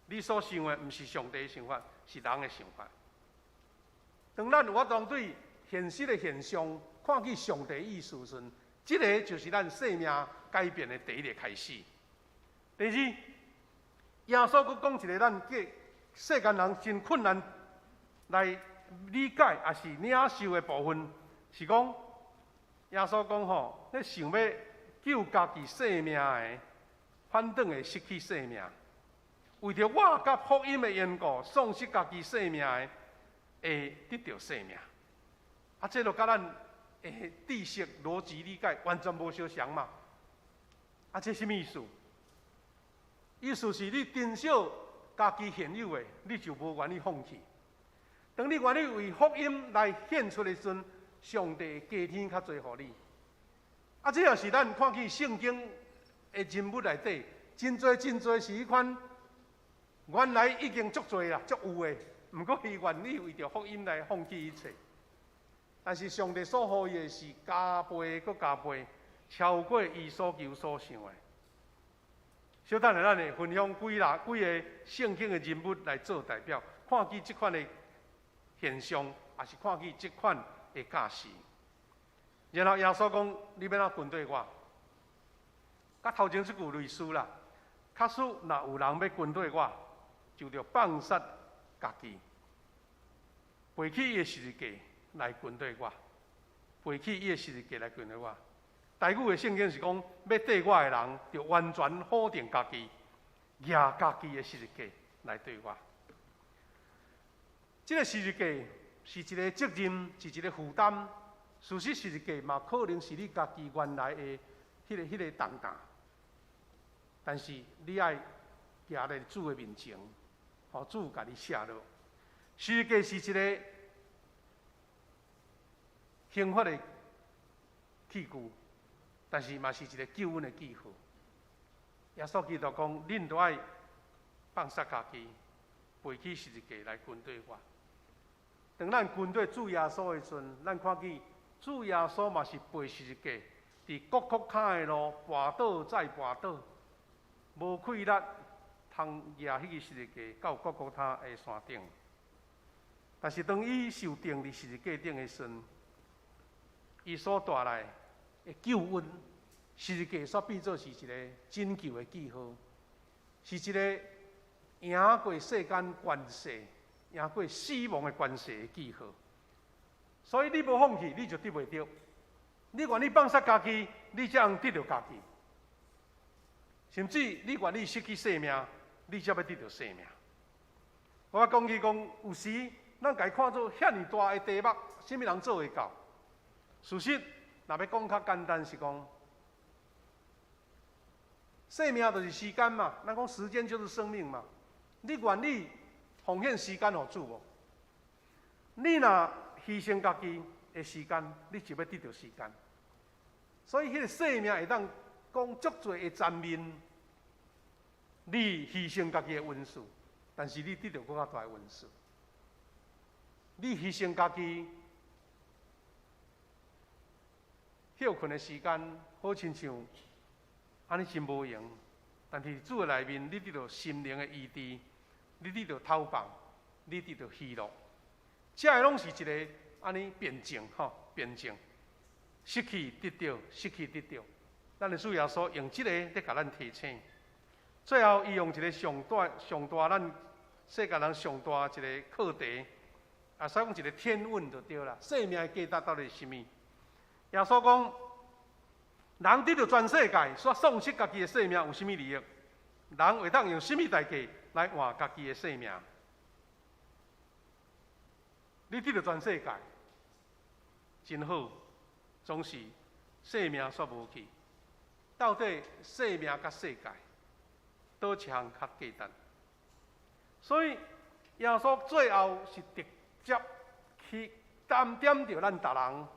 你所想的毋是上帝的想法，是人的想法。当咱有法当对现实的现象看见上帝的意思时，这个就是咱生命改变的第一个开始。第二，耶稣佫讲一个咱世间人真困难来理解也是领受的部分，是讲耶稣讲吼，你想要救家己生命的，反倒会失去性命。为着我甲福音的缘故，丧失家己性命的，会得到性命。啊，这就甲咱的知识、逻辑理解完全无相像嘛。啊，这什么意思？意思是你珍惜家己现有的，你就无愿意放弃。当你愿意为福音来献出的时阵，上帝加添较侪互你。啊，这也是咱看去圣经的人物内底，真侪是迄款原来已经足侪啦，足有的，毋过伊愿意为着福音来放弃一切。但是上帝所予伊的是加倍搁加倍，超过伊所求所想的。小等下，咱会分享几个圣经的人物来做代表，看见这款的现象，也是看见这款的假事。然后耶稣讲：“你要哪跟对我？”甲头前这句类似啦。假使若有人要跟对我，就着放杀家己，背起伊的十字架来跟对我，背起伊的十字架来跟对我。台语的圣经是讲，要对我的人，就完全否定家己，举家己的十字架来对我。这个十字架是一个责任，是一个负担。事实十字架嘛，可能是你家己原来的迄个重担，但是你爱徛在主的面前，互主甲你写落。十字架是一个刑罚的器具。但是嘛是一个救恩的记号。耶稣基督讲：“恁都爱放下家己，背起十字架来跟对我。”当咱跟对主耶稣的时阵，咱看见主耶稣嘛是背十字架，伫各坎的路跋倒再跋倒，无气力通举迄个十字架到各塔的山顶。但是当伊受钉伫十字架顶的时阵，伊所带来救恩，十字架所变做是一个拯救的记号，是一个赢过世间权势、赢过死亡的权势的记号。所以你无放弃，你就得袂到；你愿意放下家己，你才能得到家己。甚至你愿意失去性命，你才要得到性命。我讲起讲，有时咱家看做遐尼大的题目，什么人做会到？事实。若要讲较简单是讲，生命就是时间嘛。咱讲时间就是生命嘛。你愿意奉献时间互主无？你若牺牲家己的时间，你就要得到时间。所以，迄个生命会当讲足侪的层面。你牺牲家己的温数，但是你得到更较大的温数。你牺牲家己。休困的时间，好亲像安尼真无用。但是主的内面，你得到心灵的医治，你得到透放，你得到喜乐。这个拢是一个安尼辩证辩证，失去得到，失去得到。咱的主耶稣用这个来甲咱提醒。最后，伊用一个上大，咱世界人上大一个课题，所以讲一个天问就对啦。生命的价值到底是甚么？耶稣讲：“人得到全世界，却丧失家己的性命，有甚么利益？人会当用甚么代价来换家己的性命？你得到全世界，真好，总是性命却无去。到底性命甲世界，倒一项较简单？所以耶稣最后是直接去点着咱逐人。”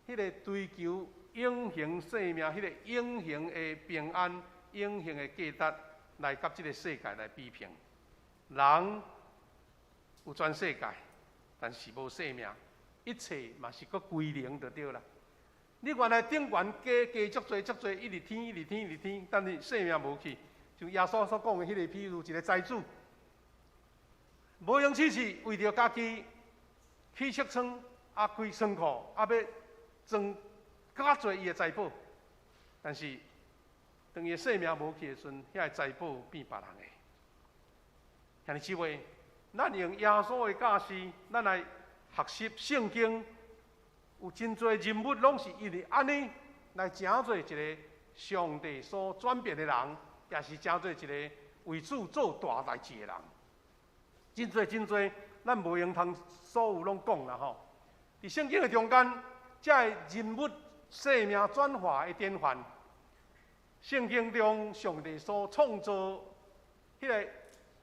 迄个追求永恒生命，迄个永恒的平安、永恒的价值，来甲这个世界来比拼。人有全世界，但是无生命，一切嘛是搁归零就对啦。你原来顶悬加足多，一直天，但是生命无去，就耶稣所讲的迄个譬如一个财主，无用试试，为着家己去设仓，开仓库，要装更较侪伊的财宝，但是当伊的生命无去的时阵，遐个财宝变别人的。兄弟姊妹，咱用耶稣的教示，咱来学习圣经，有真侪人物拢是因为安尼来成做一个上帝所转变的人，也是真做一个为主做大代志的人。真侪，咱无用通所有拢讲啦吼。伫圣经的中间，这人物生命转化的典范，圣经中上帝所创造迄个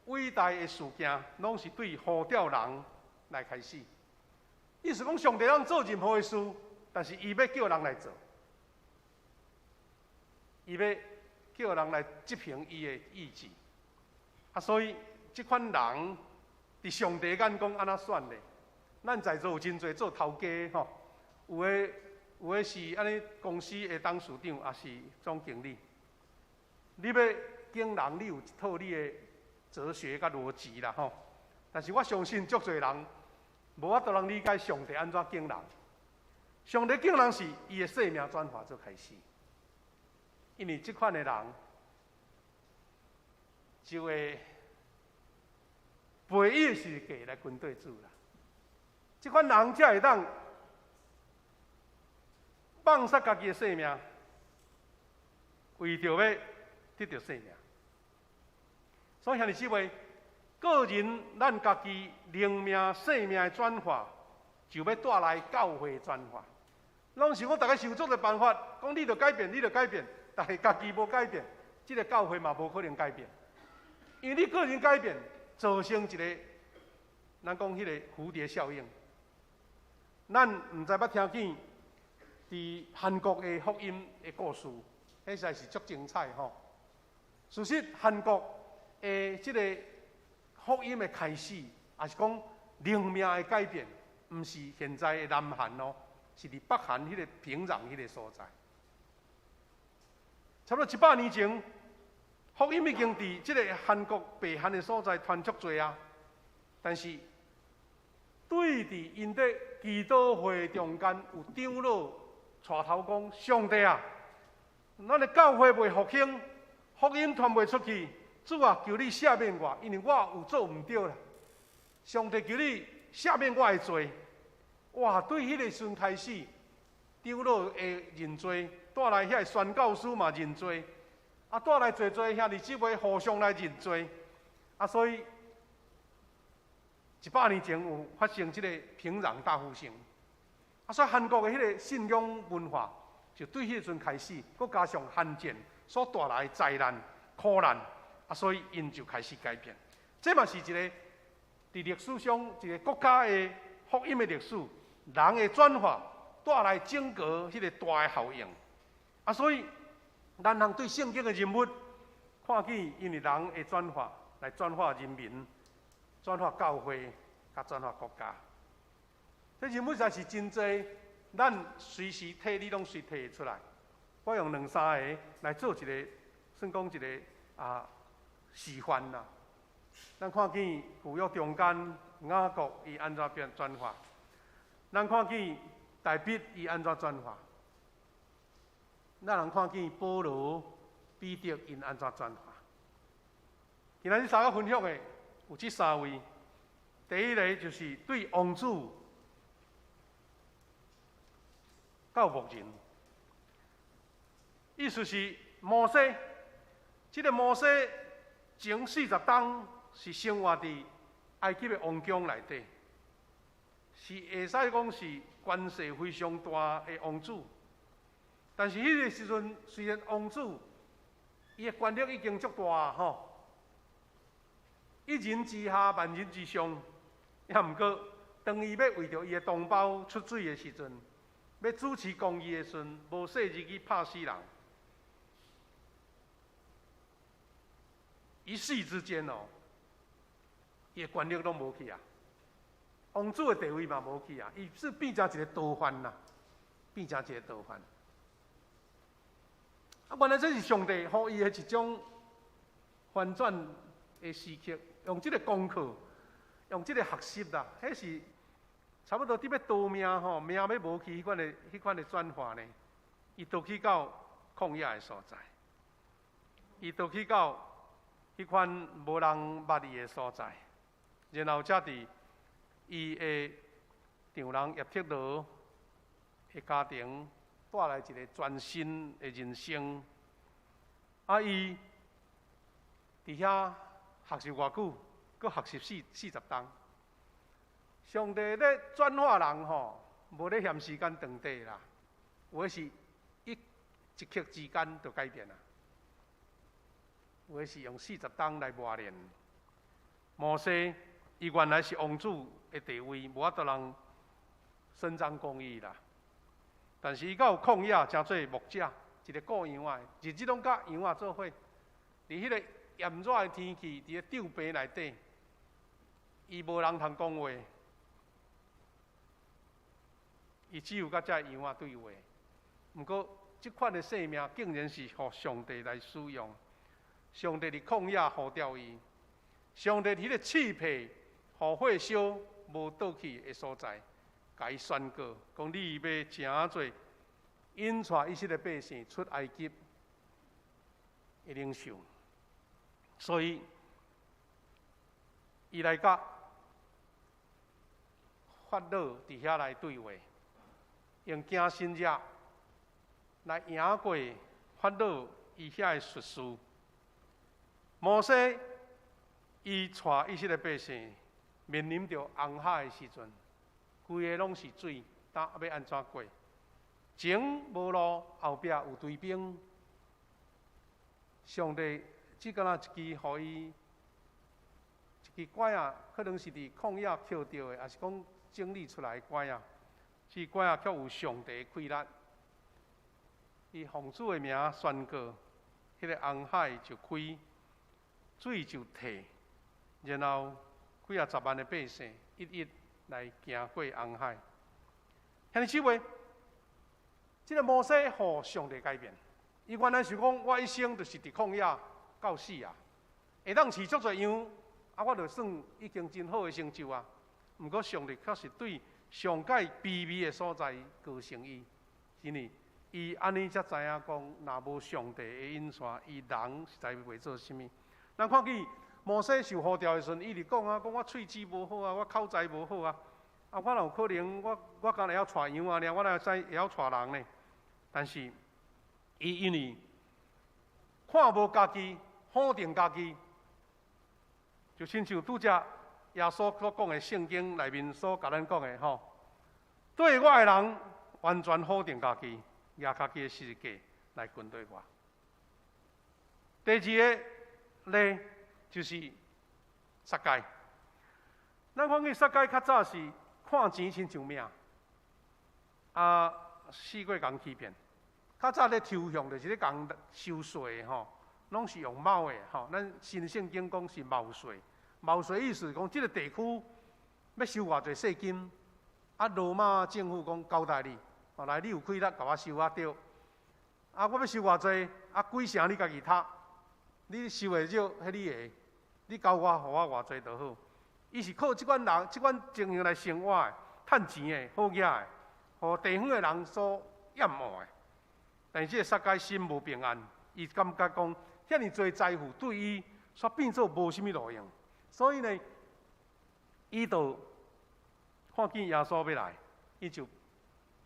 伟大的事件，拢是对呼召人来开始。意思讲，上帝让做任何的事，但是伊要叫人来做，伊要叫人来执行伊的意志。所以这款人。伫上帝眼光安怎选的？咱在座有真侪做头家吼，有的是安尼公司的董事长，也是总经理。你要经人，你有一套你的哲学甲逻辑啦吼。但是我相信，足侪人无法度通理解上帝安怎经人。上帝经人是伊的生命转化做开始，因为这款的人就会。陪伊的时间来军队主啦，这款人才会当放杀家己的性命，为着要得到性命。所以兄弟姊妹，个人咱家己灵命、性命的转化，就要带来教会的转化。拢是讲大家想做的办法，讲你着改变，你着改变，但是家己无改变，这个教会嘛无可能改变，因为你个人改变。造成一个，咱讲迄个蝴蝶效应。咱毋知捌听见，伫韩国的福音的故事，迄实在是足精彩吼。事实韩国的即个福音的开始，也是讲灵命的改变，毋是现在的南韩哦，是伫北韩迄个平壤迄个所在。差不多100年前。福音已经伫即个韩国北韩的所在传足多啊，但是对伫因伫祈祷会中间有长老带头讲：上帝啊，咱的教会袂复兴，福音传袂出去，主啊，求你赦免我，因为我有做毋对啦。上帝求你赦免我的罪。哇，对迄个时阵开始，长老会认罪，带来遐宣教师嘛认罪。带来做兄弟姊妹互相来认罪，所以100年前有发生这个平壤大复兴，所以韩国的迄个信仰文化就对迄阵开始，佮加上韩战所带来灾难、苦难，所以因就开始改变。这嘛是一个伫历史上一个国家的福音的历史，人的转化带来整个迄个大的效应，所以。咱通对圣经的人物看见，因为人的转化来转化人民、转化教会、甲转化国家。这人物实在是真多，咱随时替你拢随提出来。我用2、3个来做一个，算讲一个示范啦。咱看见旧约中间雅各伊安怎变转化，咱看见大卫伊安怎转化。咱人看见保罗、彼得因安怎转化？今仔日3个分享的有这3位。第一个就是对王主到牧人，意思是摩西，这个摩西前40冬是生活伫埃及的王宫内底，是会使讲是权势非常大的王主。但是迄个时阵，虽然王主伊的权力已经足大吼，一人之下，万人之上，也毋过，当伊要为着伊的同胞出水的时阵，要主持公义的时阵，无细日去拍死人，一夕之间哦，伊的权力拢无去啊，王主的地位嘛无去啊，伊是变成一个逃犯啦，变成一个逃犯。原来这是上帝予伊的一种反转的时刻，用这个功课，用这个学习啦，迄是差不多伫要逃命吼，命要无去迄款的转化呢，伊都去到旷野的所在，伊都去到迄款无人捌伊的所在，然后才伫伊的丈人叶忒罗的家庭。带来一个全新的人生，伊伫遐学习偌久，搁学习40冬。上帝咧转化人吼，无咧嫌时间长短啦，有诶是一刻之间就改变啦。有诶是用40冬来磨练。摩西伊原来是王子诶地位，无法度人伸张公义啦。但是伊到旷野，诚做牧者，一个顾羊仔，日子拢甲羊仔做伙。伫迄个炎热诶天气，伫个吊棚内底，伊无人通讲话，伊只有甲遮羊仔对话。毋过，即款诶生命竟然是互上帝来使用。上帝伫旷野呼召伊，上帝伫迄个气魄互火烧无倒去诶所在，甲伊宣告，讲你要诚做引带以色列百姓出埃及诶领袖。所以，伊来甲法老伫遐来对话，用惊神热来赢过法老伊遐诶术士。摩西伊带以色列百姓面临着红海诶时阵，规个拢是水，要安怎过？前无路，后壁有追兵。上帝只敢若一支，互伊一支拐仔，可能是伫旷野捡到的，也是讲整理出来的拐仔。这拐仔却有上帝的气力，以奉主的名宣告，迄个红海就开，水就退，然后几10万的百姓一一来行过红海。兄弟姊妹，这个摩西互上帝改变，伊原来是讲我一生就是伫旷野到死啊，会当饲足侪羊，我就算已经真好的成就啊。毋过上帝确实对上界卑微的所在高升伊，是呢，伊安尼才知影讲，若无上帝的引线，伊人实在袂做甚物。咱看见摩西受呼召的时阵，伊就讲啊，讲我喙齿无好啊，我口才无好啊，我哪有可能我敢会晓带羊啊？我哪会晓带人呢？但是伊因为看无家己，否定家己，就亲像拄则耶稣所讲的圣经内面所甲咱讲的吼，对我的人完全否定家己，拿家己的世界来跟对我。第二个呢，就是撒该。咱看见撒该较早是看钱亲像命，四过共欺骗。较早咧抽象就是咧共收税吼，拢是用卯的吼。咱新圣经讲是卯税，卯税意思讲即个地区要收偌济税金，罗马政府讲交代你，来你有亏力甲我收对，我要收偌济，几成你家己读，你收的少，迄你的，你交我，互我偌济就好。伊是靠即款人、即款情形来生活的，趁钱的，好嘢的，互地方的人所厌恶的。但是这个撒该心无平安，伊感觉讲，遐尼侪财富对伊煞变做无甚物路用，所以呢，伊就看见耶稣要来，伊就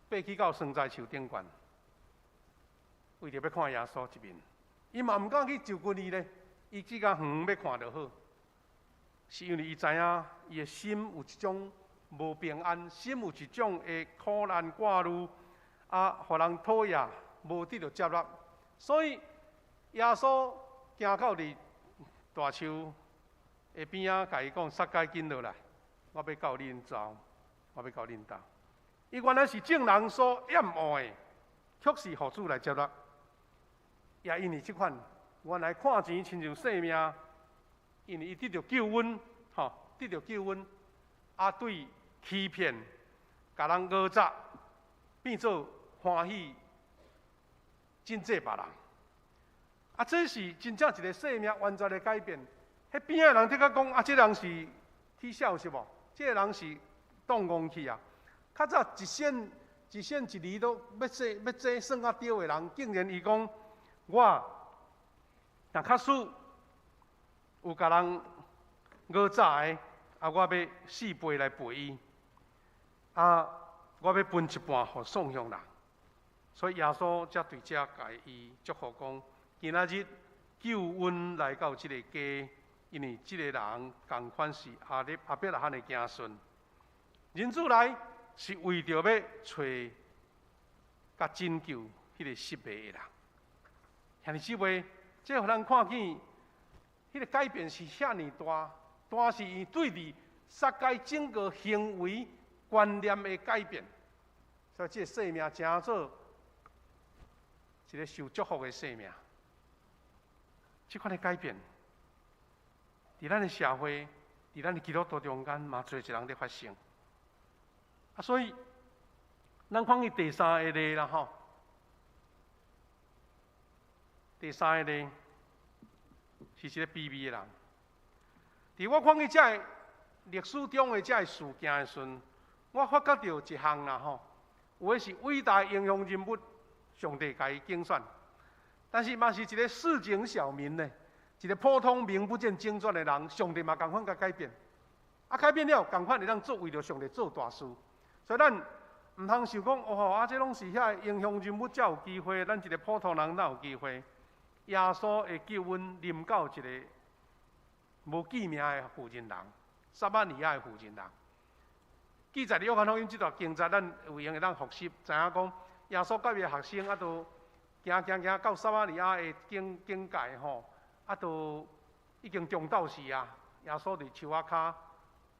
爬起到生在树顶悬，为着要看耶稣一面。伊嘛毋敢去就近伊咧，伊只敢远要看就好，是因为伊知影伊的心有一种无平安，心有一种的苦难挂虑，互人讨厌。无得到接纳，所以耶稣行到伫大树下边仔，甲伊讲：撒该紧落来，我要到恁家，我要到恁家。伊原来是众人所厌恶的，却是互主来接纳。也因为即款，原来看钱亲像性命，因为伊得到救恩，得到救恩，对欺骗、甲人讹诈，变做欢喜。真济别人，这是真正一个生命完全的改变。迄边仔人伫甲讲，这人是踢笑是无？这人是当戆去啊！较早一线一厘都要做算对的人，竟然伊讲我若较输，有甲人讹诈的，我要4倍来赔伊，我要分一半互送向人。所以耶稣才对这甲伊祝福讲：今仔日救恩来到这个家，因为这个人同款是阿伯拉罕的子孙。人子来是为着要找甲拯救迄个失迷的人。兄弟姊妹，这互咱看见，迄个改变是遐尼大，大是伊对伫撒该整个行为观念的改变，所以这个生命真做一个受祝福的生命。这款的改变，伫咱的社会，伫咱的基督徒中间，嘛侪一人在发生。啊，所以咱看见第三个例啦吼，第三个例是一个卑微的人。伫我看见这个历史中的这个事件的时阵，我发觉到一项啦吼，有的是伟大的英雄人物，上帝甲伊拣选。但是嘛是一个市井小民呢，一个普通名不见经传的人，上帝嘛同款甲改变，啊改变了，同款会当做为着上帝做大事，所以咱唔通想讲哦啊，这拢是遐英雄人物才有机会，咱一个普通人哪有机会？耶稣的救恩临到一个无记名的妇人人，撒玛利亚的妇人人。记载伫约翰福音这段经节，咱有用会当复习，知影讲耶稣甲伊的学生啊都。行到撒玛利亚的境界吼，啊，都已经中昼时啊。耶稣伫树仔骹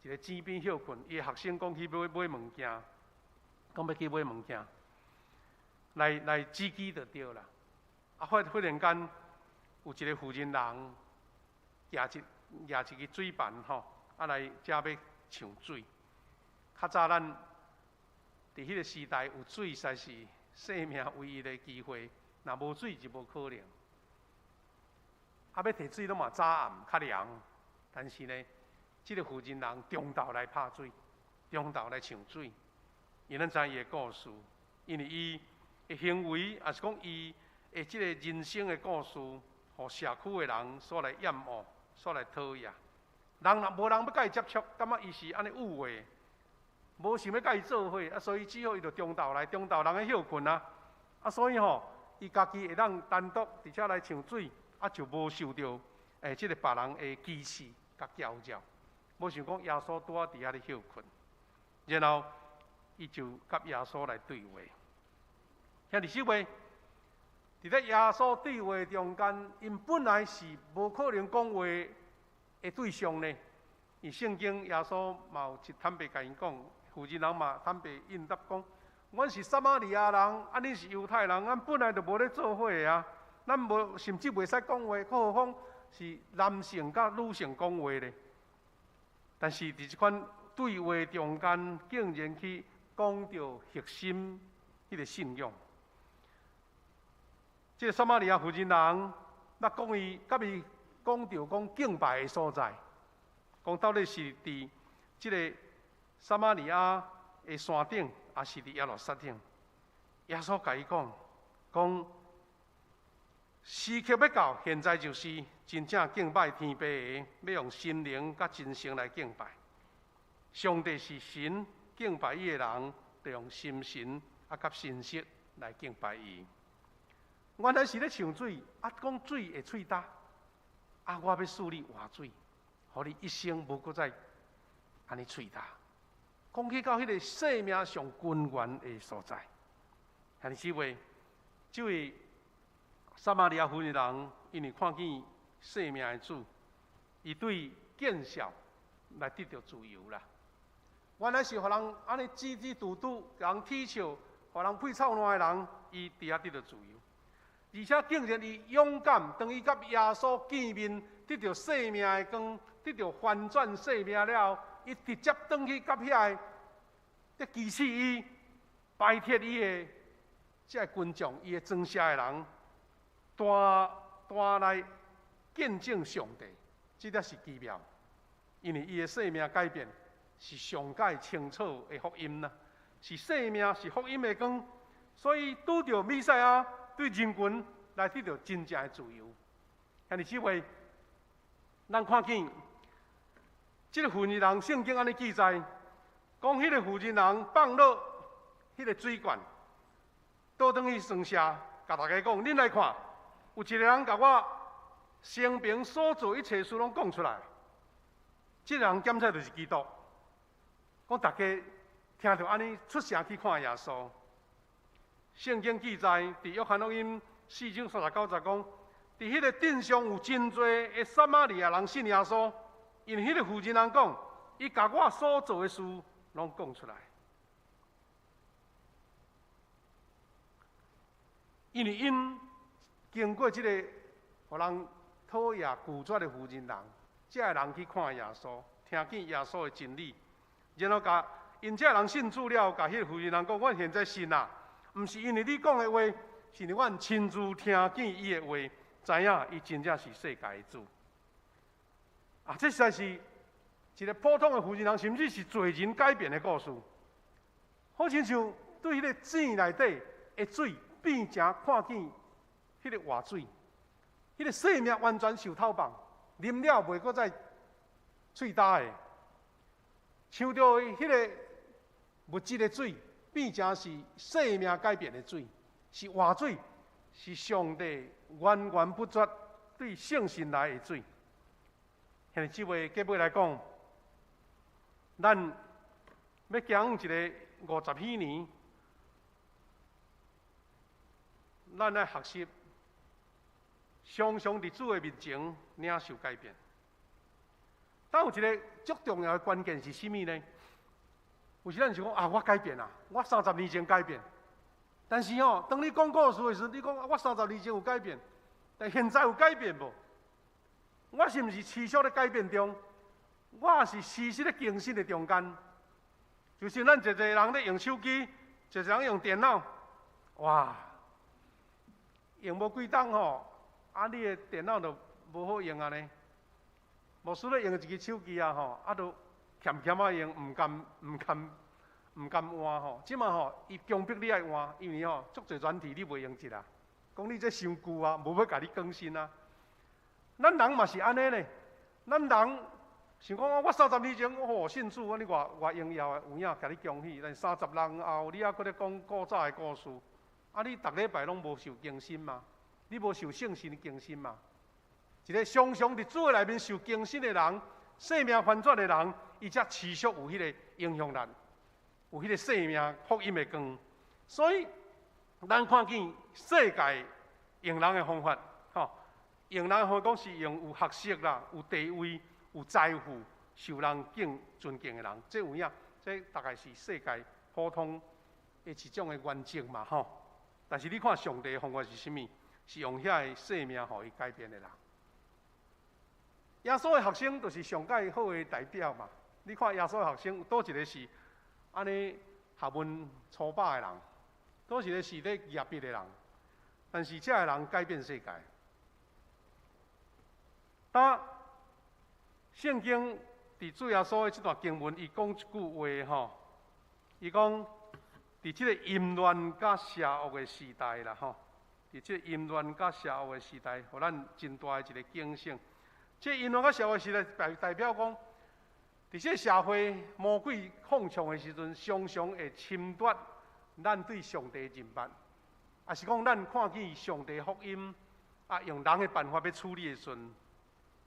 一个井边休困，伊的学生讲去买物件，讲要去买物件，来支机就对啦。啊，忽然间有一个妇人人举一个水盘吼，啊来遮要抢水。较早咱伫迄个时代有水，实在是生命唯一的机会。若无水就无可能。啊，要摕水拢嘛早暗较凉，但是呢，这个妇人人中昼来拍水，中昼来抢水。因咱知伊的故事，因为伊的行为，也是讲伊的这个人生的故事，互社区的人所来厌恶，所来讨厌。人若无人要甲伊接触，感觉伊是安尼污秽，无想要甲伊做伙，啊，所以只好伊就中昼来，中昼人咧休困啊，啊，所以吼。伊家己会当单独伫遮来抢水，啊就无受到即个别人的歧视甲搅扰。无想讲耶稣拄啊伫遐咧休困，然后伊就甲耶稣来对话。兄弟姊妹，伫咧耶稣对话中间，因本来是无可能讲话的对象呢。伊圣经耶稣嘛有坦白甲因讲，妇人人嘛坦白应答讲。阮是撒玛利亚人，啊，恁是犹太人，咱本来就无咧做伙啊。咱无甚至袂使讲话，更何况是男性甲女性讲话咧。但是伫即款对话中间，竟然去讲到核心迄个信仰。这个撒玛利亚妇人人，那讲伊甲伊讲到讲敬拜的所在，讲到底是伫即个撒玛利亚的山顶。也是伫耶路撒冷，耶稣甲伊讲时刻要到，现在就是真正敬拜天父的，要用心灵甲真心来敬拜。上帝是神，敬拜伊的人，要用心神啊甲信息来敬拜伊。原来是咧抢水，啊讲水会喙焦，啊我要使你换水，互你一生无搁再安尼喙焦。讲起到迄个生命上根源的所在，兄弟姊妹，这位撒玛利亚妇人人，因为看见生命的主，伊对见笑来得到自由啦。原来是互人安尼指指拄拄，人踢笑，互人配臭烂的人，伊伫遐得到自由，而且竟然伊勇敢，当伊甲耶稣见面，得到生命的光，得到翻转生命了。伊直接转去甲遐个，咧支持伊、摆脱伊的这群众、伊的装下的人，大来见证上帝，这才是奇妙。因为伊的生命改变是上界清楚的福音呐，是生命是福音的光，所以拄着弥赛亚对人群来得到真正的自由。兄弟姊妹，咱看见。这个妇人人，圣经安尼记载，讲迄个妇人人放落迄个水管，倒转去床下，甲大家讲：恁来看，有一个人甲我生平所做一切事拢讲出来。这个人检测就是基督。讲大家听到安尼出声去看耶稣。圣经记载，伫约翰福音4章39节讲，伫迄个镇上有真侪的撒玛利亚人信耶稣，因为迄个妇人人讲，伊甲我所做的事拢讲出来。因为因经过这个互人讨厌拒绝的妇人人，这个人去看耶稣，听见耶稣的真理，然后甲因这个人信主了，甲迄个妇人人讲：阮现在信啦，毋是因为你讲的话，是因为阮亲自听见伊的话，知影伊真正是世界的主。啊，这实在是一个普通的妇人人，甚至是罪人改变的故事。好亲像对迄个井内底的水变成看见迄个活水，迄个生命完全受透放，啉了袂阁再喙焦的，像着迄个物质的水变成是生命改变的水，是活水，是上帝源源不绝对圣心来的水。现在即位结尾来讲，咱要行一个50许年，咱来学习，常常伫主的面前领受改变。但有一个足重要的关键是甚物呢？有时咱想讲啊，我改变啊，我30年前改变。但是当你讲故事的时候，你讲我30年前有改变，但现在有改变无？我是毋是持续咧改变中？我是时时咧更新的中间。就是咱一个人咧用手机，一个人用电脑，哇，用无几档你的电脑就无好用啊呢。无输咧用一支手机啊都欠欠用，唔甘换即马伊强迫你爱换，因为足侪软体你袂用一啦。讲你这伤旧啊，无要甲你更新啊。咱人嘛是安尼呢，咱人想讲我30年前信主，我你偌荣耀的有影甲你恭喜，但30年后你还搁咧讲古早的故事，你逐礼拜拢无受更新嘛？你无受圣神的更新嘛？一个常常伫主的内面受更新的人，生命翻转的人，伊才持续有迄个影响力，有迄个生命福音的光。所以，咱看见世界用人的方法，用人的方法讲是用有学识啦、有地位、有财富、受人尊敬的人，这有影，这大概是世界普通的一种的原则嘛，但是你看上帝的方法是甚物？是用遐个生命互伊改变的人。耶稣的学生就是上界好的代表嘛。你看耶稣的学生有多一个是安尼学问粗饱的人，多一个是咧业毕的人，但是这个人改变世界。圣经伫主耶稣的这段经文，伊讲一句话伊讲伫这个淫乱甲邪恶的时代啦伫这个淫乱甲邪恶的时代，互咱真大的一个警醒。这淫乱甲邪恶的时代代表讲，伫这个社会魔鬼放纵的时阵，常常会侵夺咱对上帝的认捌，也是讲咱看见上帝的福音用人的办法要处理的时阵，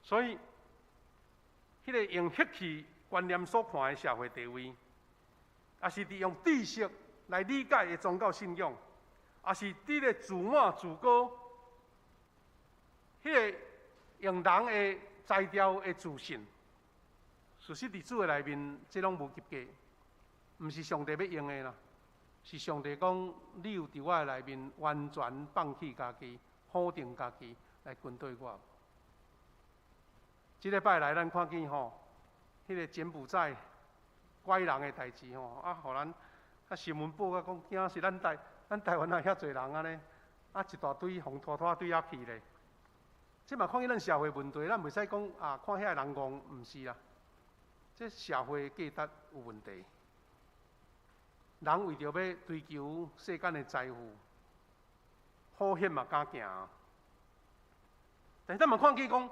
所以迄个用血气观念所看的社会地位，也是利用知识来理解的宗教信仰。也是伫咧自满自高，迄个用人的材料的自信，事实伫主的内面，这拢无及格，毋是上帝要用的啦，是上帝讲你有伫我的内面完全放弃家己，否定家己来跟对我。即礼拜来，咱看见迄个柬埔寨拐人的代志互咱新闻报讲，惊是咱台湾遐侪人安尼，一大堆红拖拖对遐去咧。即嘛看见咱社会问题，咱袂使讲看遐人戆，毋是啦。这社会价值有问题，人为着要追求世间的财富，好险嘛敢行。但是咱嘛看见讲，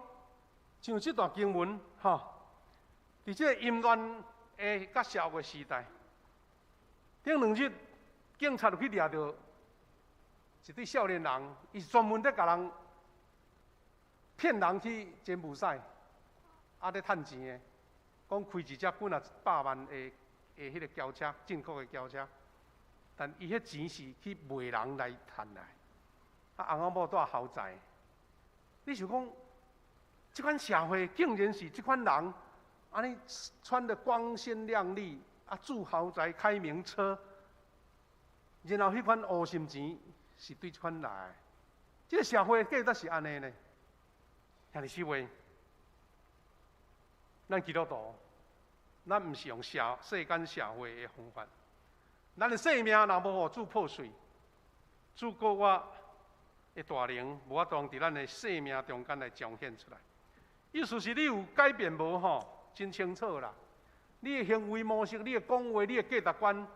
像这段经文伫这个淫乱的甲社会时代，顶2日。警察就去抓到一对少年人，伊专门在甲人骗人去柬埔寨，咧趁钱的，讲开一只本啊100万的迄个轿车，进口的轿车，但伊迄钱是去卖人来赚来，翁仔某住豪宅。你想讲，这款社会竟然是这款人，安尼穿得光鲜亮丽，住豪宅、开名车，然后迄款乌心钱是对这款来的。这个社会价值是安尼呢？兄弟姊妹，咱基督徒，咱毋是用世间社会的方法，咱的生命若无互主破碎，主过我的大能无法当伫咱的生命中间来彰显出来。意思是你有改变无吼，真清楚啦。你的行为模式、你的讲话、你的价值观，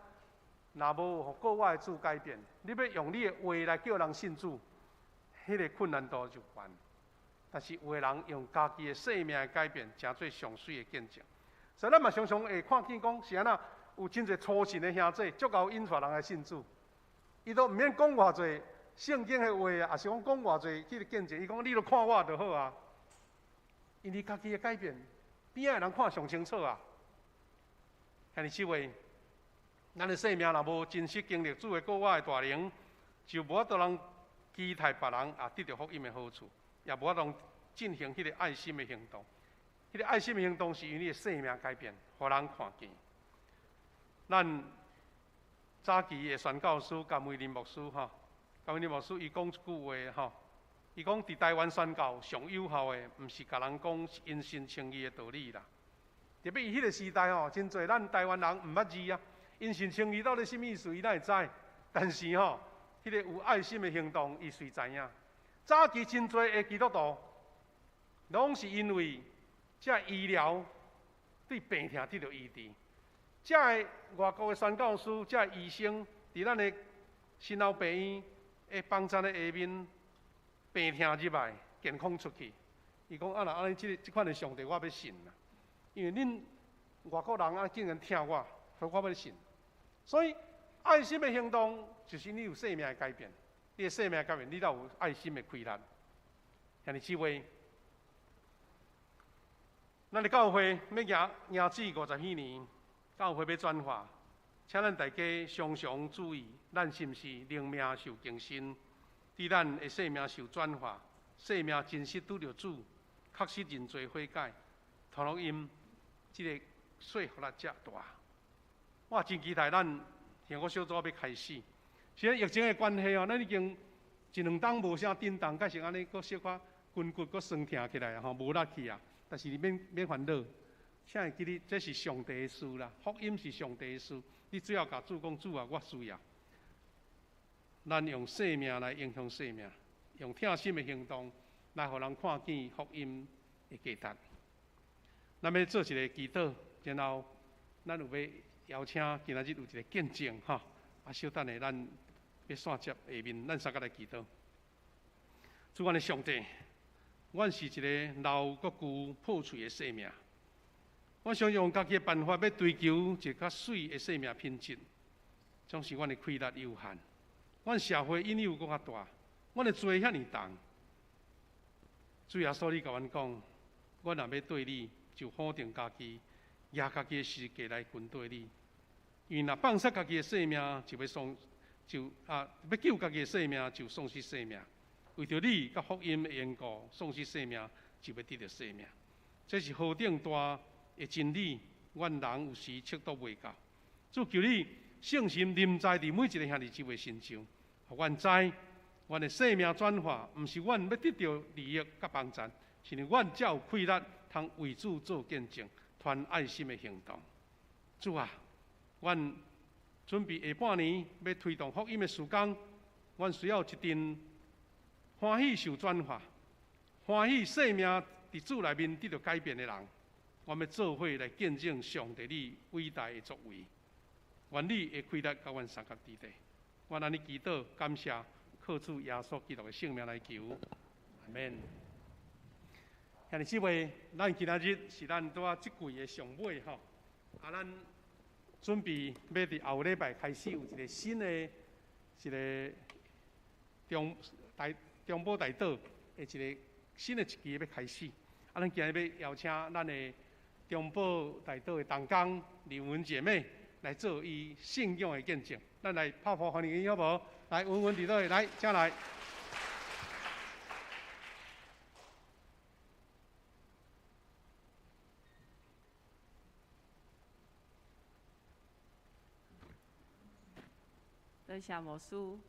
若无互过我的主改变，你要用你的话来叫人信主，迄个困难度就悬。但是有的人用家己的生命的改变，成做上水的见证。所以咱嘛常常会看见讲，是安那有真侪初信的兄弟，足够引出人来信主。伊都毋免讲偌侪圣经的话啊，也是讲偌侪迄个见证。伊讲你都看我就好啊，因为家己的改变，边仔的人看上清楚啊。兄弟姊妹，咱的生命若无真实经历主的过我的大能，就无法度人期待别人也得到福音的好处。也无法通进行迄个爱心的行动，迄个爱心的行动是因你的生命改变，互人看见。咱早期的宣教师甘伟林牧师吼，甘伟林牧师伊讲一句话吼，伊讲伫台湾宣教上有效的，毋是甲人讲因信称义的道理啦。特别伊迄个时代吼，真侪咱台湾人毋捌字啊，因信称义到底什么意思，伊哪会知？但是吼，迄个有爱心的行动，伊随知影。早期真侪的基督徒，拢是因为这医疗对病痛得到医治，这外国的宣教师、这医生，伫咱的心脑病院的帮衬的下面，病痛入来，健康出去。伊讲若安尼，这款的上帝我要信啦，因为恁外国人竟然听我，所以我要信。所以爱心的行动，就是你有生命的改变。你的生命改变，你才有爱心的开力。兄弟姊妹，咱的教会要迎子50几年，教会要转化，请咱大家常常注意，咱是毋是灵命受更新，伫咱的生命受转化，生命真实拄着主，确实认罪悔改，传福音，这个说服力遮大。我真期待咱天国小组要开始。现在疫情的关系哦，咱已经1、2冬无啥震动，改成安尼，搁小可筋骨搁酸痛起来吼，无力气啊。但是你免烦恼，请会记你，这是上帝的事啦，福音是上帝的事，你只要甲主讲主啊，我需要。咱用生命来影响生命，用贴心的行动来互人看见福音的价值。咱要做一个祈祷，然后咱有要邀请今仔日有一个见证哈，稍等下咱要线接下面，咱三个来祈祷。主，阮的上帝，阮是一个老国旧破碎的生命，我想用家己的办法要追求一个较水的生命品质，总是阮的气力有限。阮社会引诱搁较大，阮的罪遐尼重。主耶稣，你甲阮讲，阮若要对你，就否定家己，拿家己的世界来跟对你。因为若放弃家己的生命，就要救家己的生命，就丧失生命。为着你甲福音的缘故，丧失生命，就要得到生命。这是何等大的真理，阮人有时测度袂到。主求你圣心临在伫每一个兄弟姊妹身上，互阮知，阮的生命转化，毋是阮要得到利益甲帮助，是阮才有气力，通为主做见证，传爱心的行动。主啊，阮准备下半年要推动福音的事工，阮需要一阵欢喜受转化、欢喜生命伫主内面得到改变的人，我们做伙来见证上帝你伟大的作为。愿你的开力甲阮三角地带，我安尼祈祷感谢，靠主耶稣基督的圣名来求，阿门。兄弟姊妹，咱今仔日是咱拄啊即季的上尾吼，咱准备要伫后礼拜开始有一个新的一个中保大道的一个新的一期要开始。咱今日要邀请咱的中保大道的同工林文姐妹来做伊信仰的见证。咱来拍拍欢迎伊好无？来，文文伫倒位，来，请来。多谢牧师兄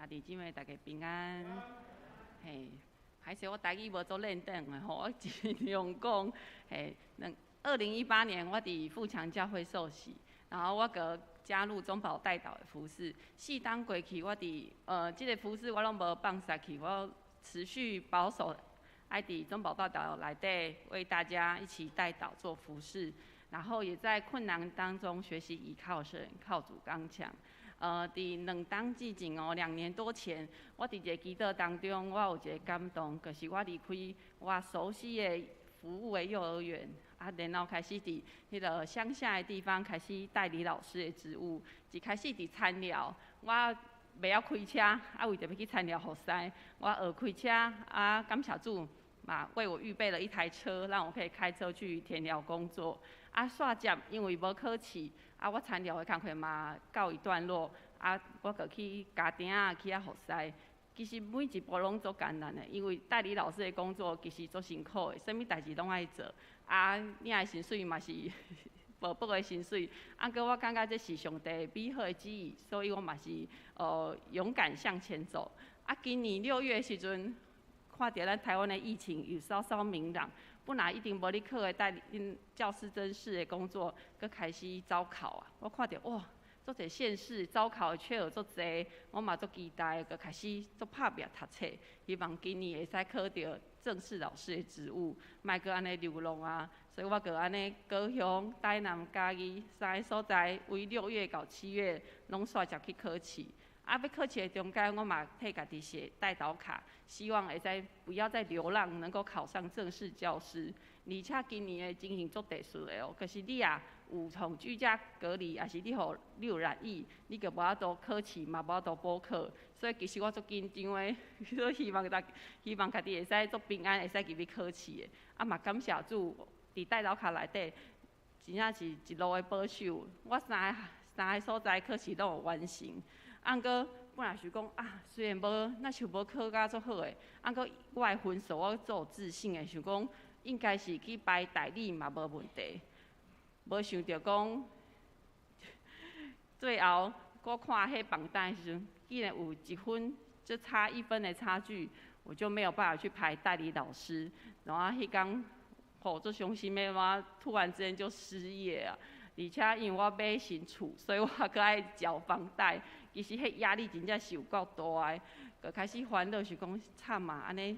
弟姊妹大家平安。嘿，还是我台语无做认定的吼，我尽量讲。嘿，2018年我伫富强教会受洗，然后我个加入中保代祷的服事。4当过去，我伫这个服事我拢无放下去，我持续保守，爱伫中保代祷内底为大家一起代祷做服事。然后也在困难当中学习依靠神，靠主刚强。伫2当之前2年多前，我伫一个祈祷当中，我有一个感动，就是我离开我熟悉的服务的幼儿园，然后开始伫迄个乡下的地方开始代理老师的职务，一开始伫餐寮，我袂晓开车，为着要去餐寮服侍，我学开车，感谢主嘛为我预备了一台车，让我可以开车去田寮工作。煞接因为无考试，我餐寮的工课嘛告一段落，我就去家庭去服侍。其实每一步拢足艰难的，因为代理老师的工作其实足辛苦的，啥物代志拢爱做。领的薪水嘛是薄薄的薪水，过我感觉这是上帝美好的旨意，所以我嘛是勇敢向前走。今年6月的时阵，看到咱台湾的疫情有稍稍明朗。本来一定无咧考的代理教师甄试的工作，佮开始招考我看到哇，足侪县市招考的缺额足侪，我嘛足期待，佮开始足拍拼读册，希望今年会使考到正式老师的职务，莫佮安尼流浪所以我佮安尼高雄、台南、嘉义3个所在，为6月到7月拢煞接去考试。要考试的中间，我嘛替家己写代祷卡，希望会使不要再流浪，能够考上正式教师。而且今年的情形足特殊的就是你有从居家隔离，也是你有染疫，你就无法度考试，嘛无法度补考。所以其实我足紧张的，所以希望家己会使足平安，会使入去考试的。嘛感谢主，伫代祷卡内底，真正是一路的保守。我三个所在考试都有完成。过本来想讲虽然那像无考甲足好诶，过我的分数我足有自信诶，想讲应该是去排代理嘛无问题。无想到讲最后我看迄榜单的时阵，竟然有1分，就差1分的差距，我就没有办法去排代理老师。然后迄天足伤心的，我突然之间就失业啊！而且因为我买新厝，所以我搁爱缴房贷。其实迄压力真正是有够大的，就开始烦恼，是讲惨啊，安尼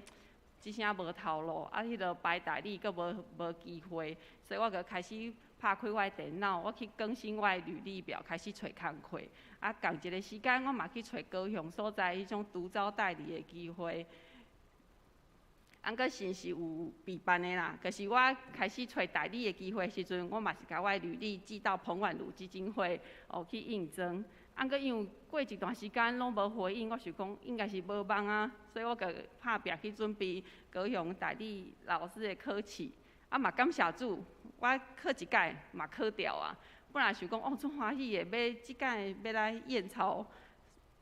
一声无头路，迄个排代理阁无机会，所以我就开始拍开我的电脑，我去更新我的履历表，开始找工课。共一个时间，我嘛去找高雄所在迄种独招代理的机会。先是有备办的啦，可是我开始找代理的机会时阵，我嘛是甲我的履历寄到彭婉如基金会去应征。因为过一段时间拢无回应，我想讲应该是无望所以我就拍拼去准备高雄代理老师的考试。嘛感谢主，我考一届嘛考掉本来想讲足欢喜的，这届要来燕巢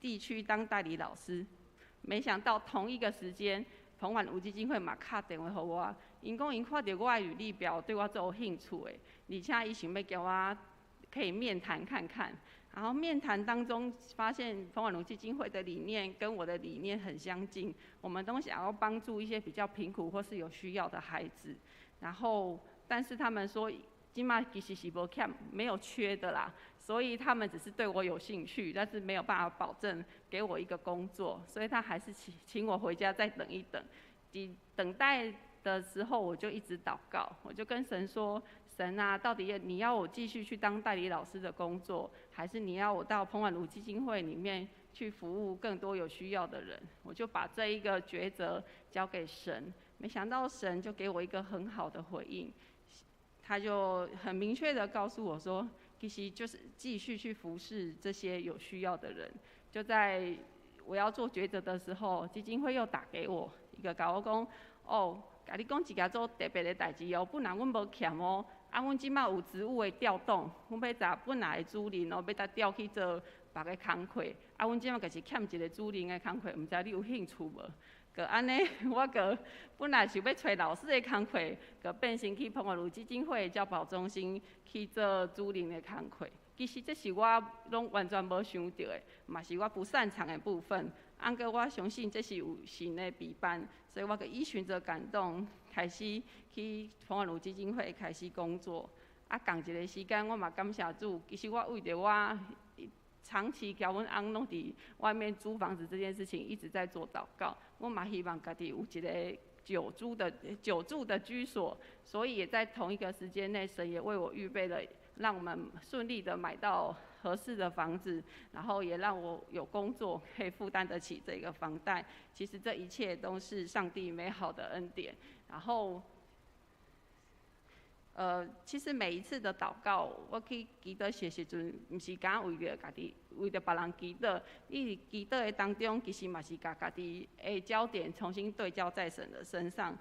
地区当代理老师，没想到同一个时间。彭婉如基金会嘛打电话给我，因讲因看到我的履历表对我最有兴趣的，而且伊想要叫我可以面谈看看。然后面谈当中发现彭婉如基金会的理念跟我的理念很相近，我们都想要帮助一些比较贫苦或是有需要的孩子。然后，但是他们说今嘛其实是没有缺的啦，所以他们只是对我有兴趣，但是没有办法保证给我一个工作，所以他还是请我回家再等一等。等待的时候，我就一直祷告，我就跟神说：神啊，到底你要我继续去当代理老师的工作，还是你要我到彭婉如基金会里面去服务更多有需要的人？我就把这一个抉择交给神，没想到神就给我一个很好的回应。他就很明确的告诉我说，其实就是继续去服侍这些有需要的人。就在我要做抉择的时候，基金会又打给我，伊就甲我讲，哦，甲你讲一件做特别的代志哦，本来阮无欠哦，啊，阮即摆有职务的调动，阮要查本来的主任哦，要甲调去做别个工课，啊，阮即摆就是欠一个主任的工课，毋知你有兴趣无？个安尼，我个本来想要找老师的工课，个变成去澎湖路基金会教保中心去做主任的工课。其实这是我拢完全无想到的，嘛是我不擅长的部分。按个我相信这是有神的陪伴，所以我个依循着感动，开始去澎湖路基金会开始工作。啊，共一个时间，我嘛感谢主，其实我为着我长期交阮翁拢伫外面租房子这件事情一直在做祷告，我嘛希望家己有一个久住的居所，所以也在同一个时间内，神也为我预备了，让我们顺利的买到合适的房子，然后也让我有工作可以负担得起这个房贷。其实这一切都是上帝美好的恩典。然后其实每一次的祷告，我去祈祷的时阵，毋是讲为着家己，为着别人祈祷。你祈祷的当中，其实嘛是把家己的焦点重新对焦在神的身上。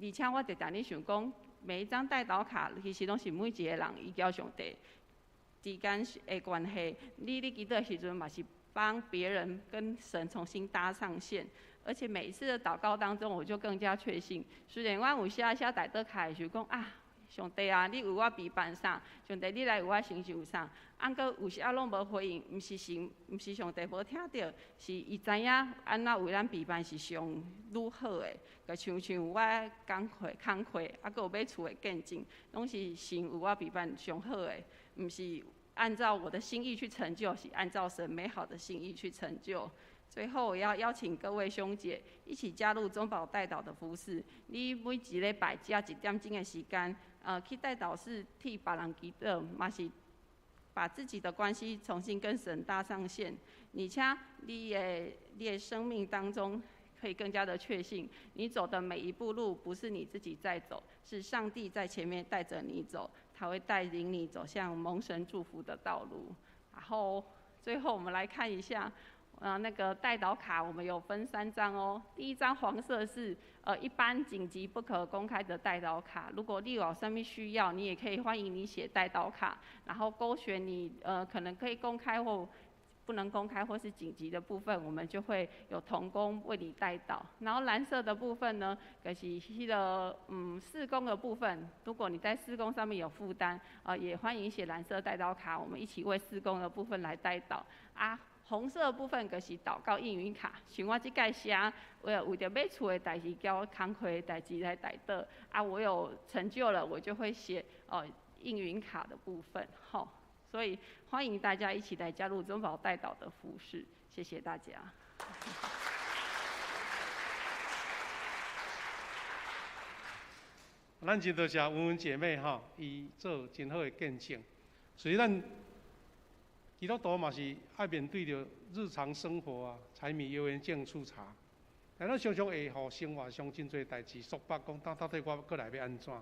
而且我直常咧想讲，每一张代祷卡，其实拢是每一个人伊交上帝之间的关系。你祈祷的时阵嘛是帮别人跟神重新搭上线。而且每一次的祷告当中，我就更加确信，虽然我有写代祷卡的时候讲啊，上帝啊，你为我陪伴啥？上帝，你来为我成就啥？按个有时拢无回应，毋是上帝无听到，是伊知影安怎为咱陪伴是上愈好的。就像我工课，啊，搁有买厝的见证，拢是神为我陪伴上好的，毋是按照我的心意去成就，是按照神美好的心意去成就。最后，我要邀请各位兄姐一起加入中保代祷的服事。你每一礼拜只要1点钟的时间，去代祷是替别人祈祷，嘛是把自己的关系重新跟神搭上线。而且你的生命当中可以更加的确信，你走的每一步路不是你自己在走，是上帝在前面带着你走，他会带领你走向蒙神祝福的道路。然后最后我们来看一下。那个代祷卡我们有分3张哦。第一张黄色是一般紧急不可公开的代祷卡，如果你有什么需要，你也可以欢迎你写代祷卡，然后勾选你可能可以公开或不能公开或是紧急的部分，我们就会有同工为你代祷。然后蓝色的部分呢，就是迄个事工的部分，如果你在事工上面有负担，也欢迎写蓝色代祷卡，我们一起为事工的部分来代祷啊。红色的部分就是祷告应允卡，像我即届写，为着买厝的代志，交我工课的代志来代祷，啊，我有成就了，我就会写应允卡的部分，吼。所以欢迎大家一起来加入中保代祷的服事，谢谢大家。咱真多谢文文姐妹哈，伊做真好的见证。所以咱基督徒嘛是爱面对着日常生活啊，柴米油盐酱醋茶，但咱常常会互生活上真侪代志束缚，讲到底我过来要安怎？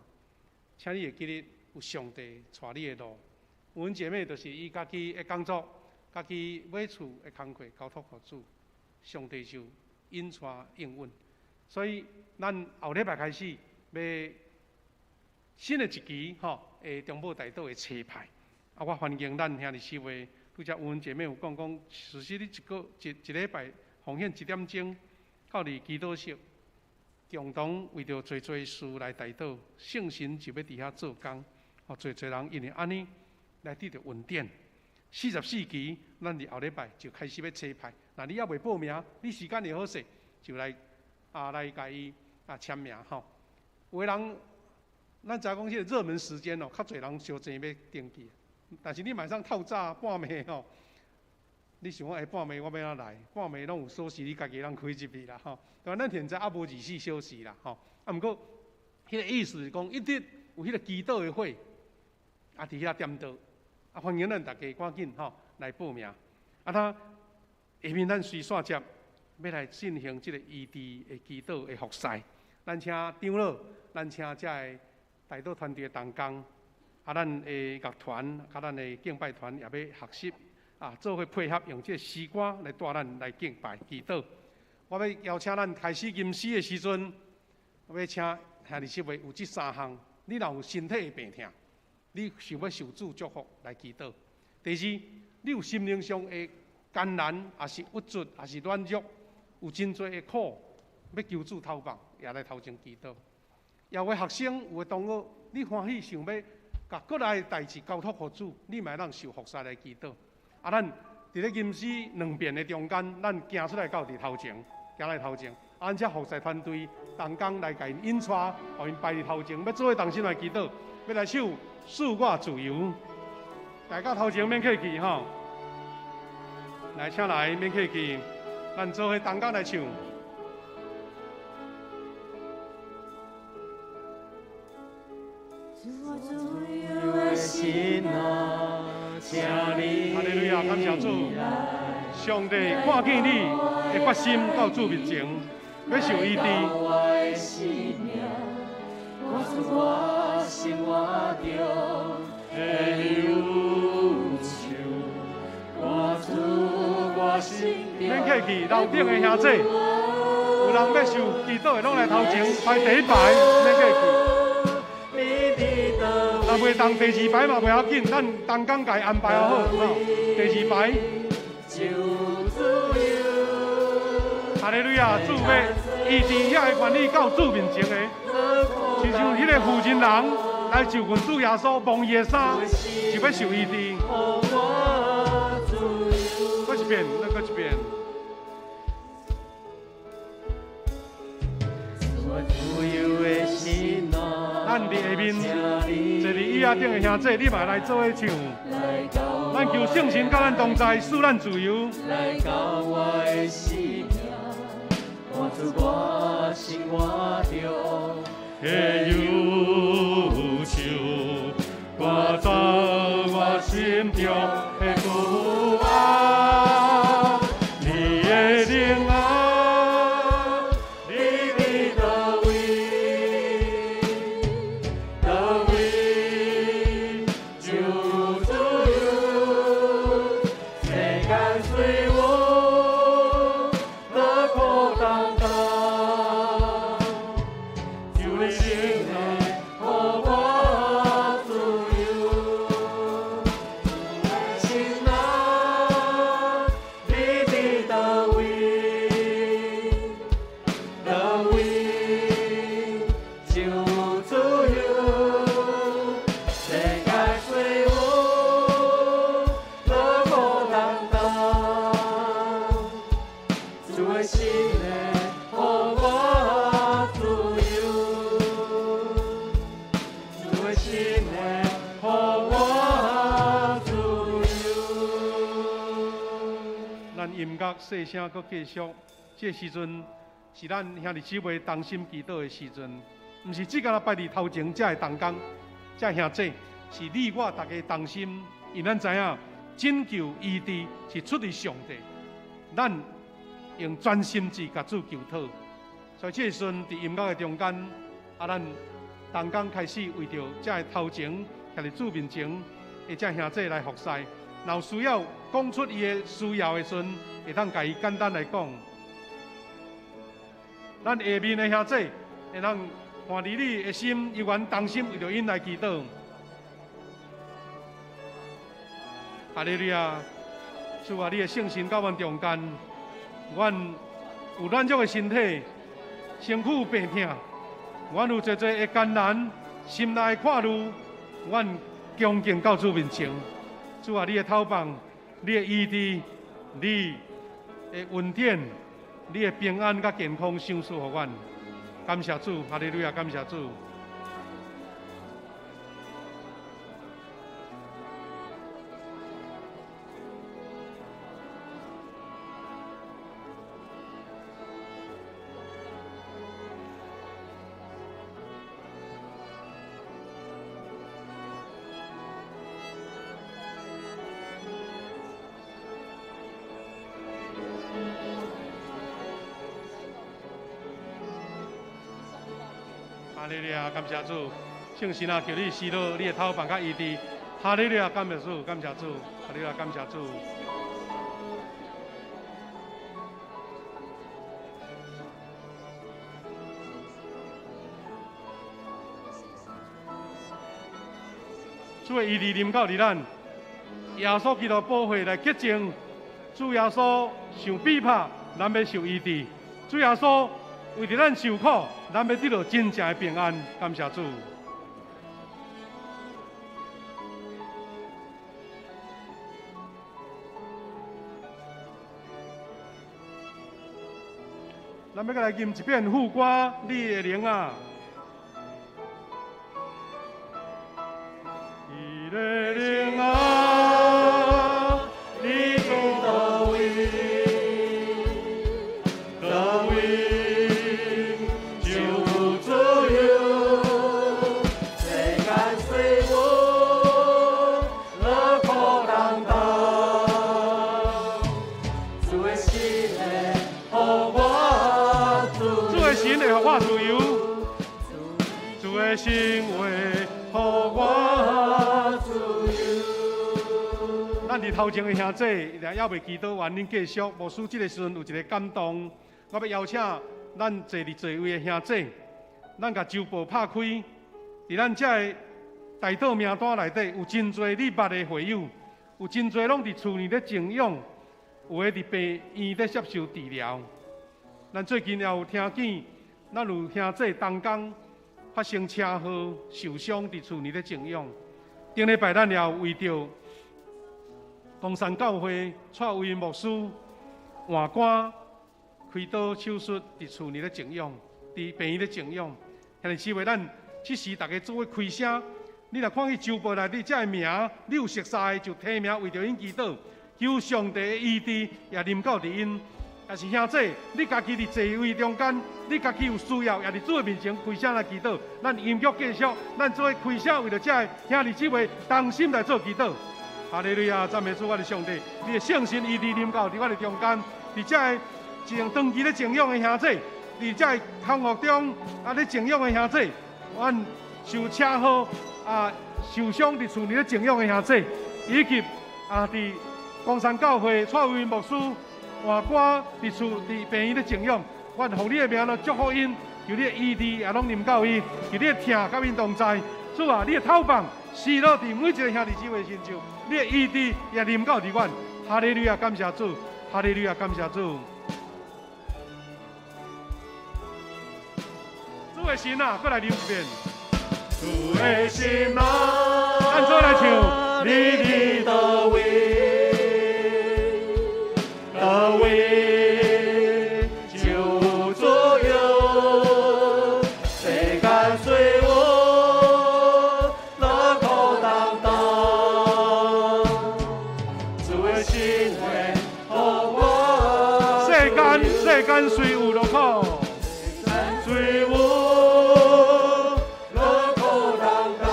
请你会记得有上帝带你的路。文文姐妹就是伊家己的工作，家己买厝的工课交托互主，上帝就引带应允。所以咱后礼拜开始要新的一期的中保代祷的车牌，啊，我欢迎咱兄弟姊妹。拄则文文姐妹有讲，实施你一礼拜奉献1点钟，到伫祈祷室，共同为着做事来代祷，圣神就要伫遐做工，做人因为安尼来得到稳定。44期，咱伫后礼拜就开始要车牌。那你还未报名，你时间会好势，就来甲伊签名吼。有的人，咱知影讲，迄个热门时间较侪人相争要登记。但是你晚上透早半暝吼，你想讲半暝我要哪来？半暝拢有锁匙，你家己通开入去啦吼。但咱现在还无24小时啦吼。毋过，迄个意思是讲，一直有迄个祈祷的会，伫遐点祷，欢迎咱大家赶紧来报名。他下面咱随线接要来进行这个异地的祈祷的服侍，咱请长老，咱请这个代祷团队的同工。咱的乐团，咱的敬拜团也要学习做伙配合，用这诗歌来带咱来敬拜祈祷。我要邀请咱开始吟诗的时阵，我要请兄弟姊妹有这3项。你若有身体的病痛，你想要受主祝福来祈祷。第二，你有心灵上的艰难，也是郁卒，也是软弱，有真多的苦，要求主透放，也来头前祈祷。也有的学生，有的同学，你欢喜想要把国内的代志交托给主，你嘛让受服侍来祈祷。啊，咱伫咧吟诗2遍的中间，咱行出来到伫头前，行来头前。啊，咱这服侍团队同工来甲因引带，互因摆伫头前，要做伙同心来祈祷，要来唱《赐我自由》。大家头前免客气吼，来，请来免客气，咱做伙同工来唱。哈利路亚，感谢主！上帝看见你的决心到主面前，要受医治。免客气，楼顶的兄弟，有人要受祈祷的，拢来头前排第1排，免客气。若袂当第2排嘛袂要紧，咱同工家安排好，第2排。哈利路亚，主要医治遐个愿意到主面前的，亲像迄个妇人人来就阮主耶稣摸伊的衫，就要受医治。搁一遍，再搁一遍。咱伫下面坐伫椅仔顶的兄弟，你嘛来做伙唱。咱求圣神甲咱同在，使咱自由。来到我的生命，看出我生活中的忧愁，赶走我心中的不安。你的灵啊，你的到位，到位就自由，谁跟随我，乐苦当当，就你心内和我自由。心啊，你的到位，到位就自由，谁跟随我，乐苦当当，主的心内和我自由，主的心内和我自由。咱音乐细声搁继续，这时阵是咱兄弟姊妹同心祈祷的时阵，毋是只干摆伫头前才会同工，才兄弟，是你我大家同心，因咱知影拯救医治是出于上帝，咱用全心志甲主求讨。所以这时阵伫音乐的中间，啊，咱同工开始为着这头前徛伫主面前的这兄弟来服侍。若有需要讲出伊的需要的时阵，会当甲伊简单来讲。咱下面的兄弟会当看伫你的心，依然同心为着因来祈祷。哈利路亚！主啊，你的圣神到阮中间，阮有软弱的身体，身躯病痛，阮有侪的艰难，心内的看路，阮恭敬到主面前。主啊，你的透放，你的医治，你的恩典，你的平安甲健康赏赐予阮。感谢主，哈利路亚！感谢主。哈利路亚，感谢主，圣神啊，求你施落你的头放甲医治。哈利路亚，感谢主，感谢主，哈利路亚，感谢主。主的意志临到伫咱，耶稣基督宝血来洁净。主耶稣受逼迫，咱要受医治；主耶稣为着咱受苦，咱要得到真正的平安。感谢主。咱要来吟一遍副歌，你的灵啊，你的灵啊，你在叨位？叨位就有左右，谁跟随我，乐苦浪荡，主的心的好我。主的心会互我自由，主的心会互我自由。咱伫头前的兄弟，也还袂祈祷完，恁继续。牧师这个时阵有一个感动，我要邀请咱坐伫座位的兄弟，咱甲周报拍开，伫咱这个大道名单内底有真侪你捌的会友，有真侪拢伫厝里咧静养，有诶伫病院咧接受治疗。咱最近也有听见，咱有兄弟同工发生车祸受伤，伫厝里咧静养。顶礼拜咱也有为着东山教会蔡维牧师换肝开刀手术，伫厝里咧静养，伫病院咧静养。兄弟姊妹，咱即时大家做伙开声，你若看去周报内底这个名，你有熟悉的就提名为着因祈祷，求上帝的医治也临到伫因。但是兄弟，你家己伫座位中间，你家己有需要，也伫主的面前开声来祈祷。咱音乐继续，咱做伙开声，为着这个兄弟姊妹同心来做祈祷。哈利路亚，赞美主，我的上帝，你的圣神医治临到伫我的中间，伫这个长期咧静养的兄弟，伫这个康复中咧静养的兄弟，阮受车祸受伤伫厝里咧静养的兄弟，以及伫光山教会蔡维牧师。换肝伫厝伫病院咧静养，阮奉你的名来祝福因，求你的医治也拢临到伊，求你的疼甲因同在。主啊，你的透放施落伫每一个兄弟姊妹身上，你的医治也临到伫阮。哈利路亚，感谢主！哈利路亚，感谢主！主的神啊，过来念一遍。主的神啊，咱做来唱，你伫叨位？叨位就左右，谁跟随我，乐苦浪荡，主的心会互我。世间虽有乐苦，跟随我，乐苦浪荡，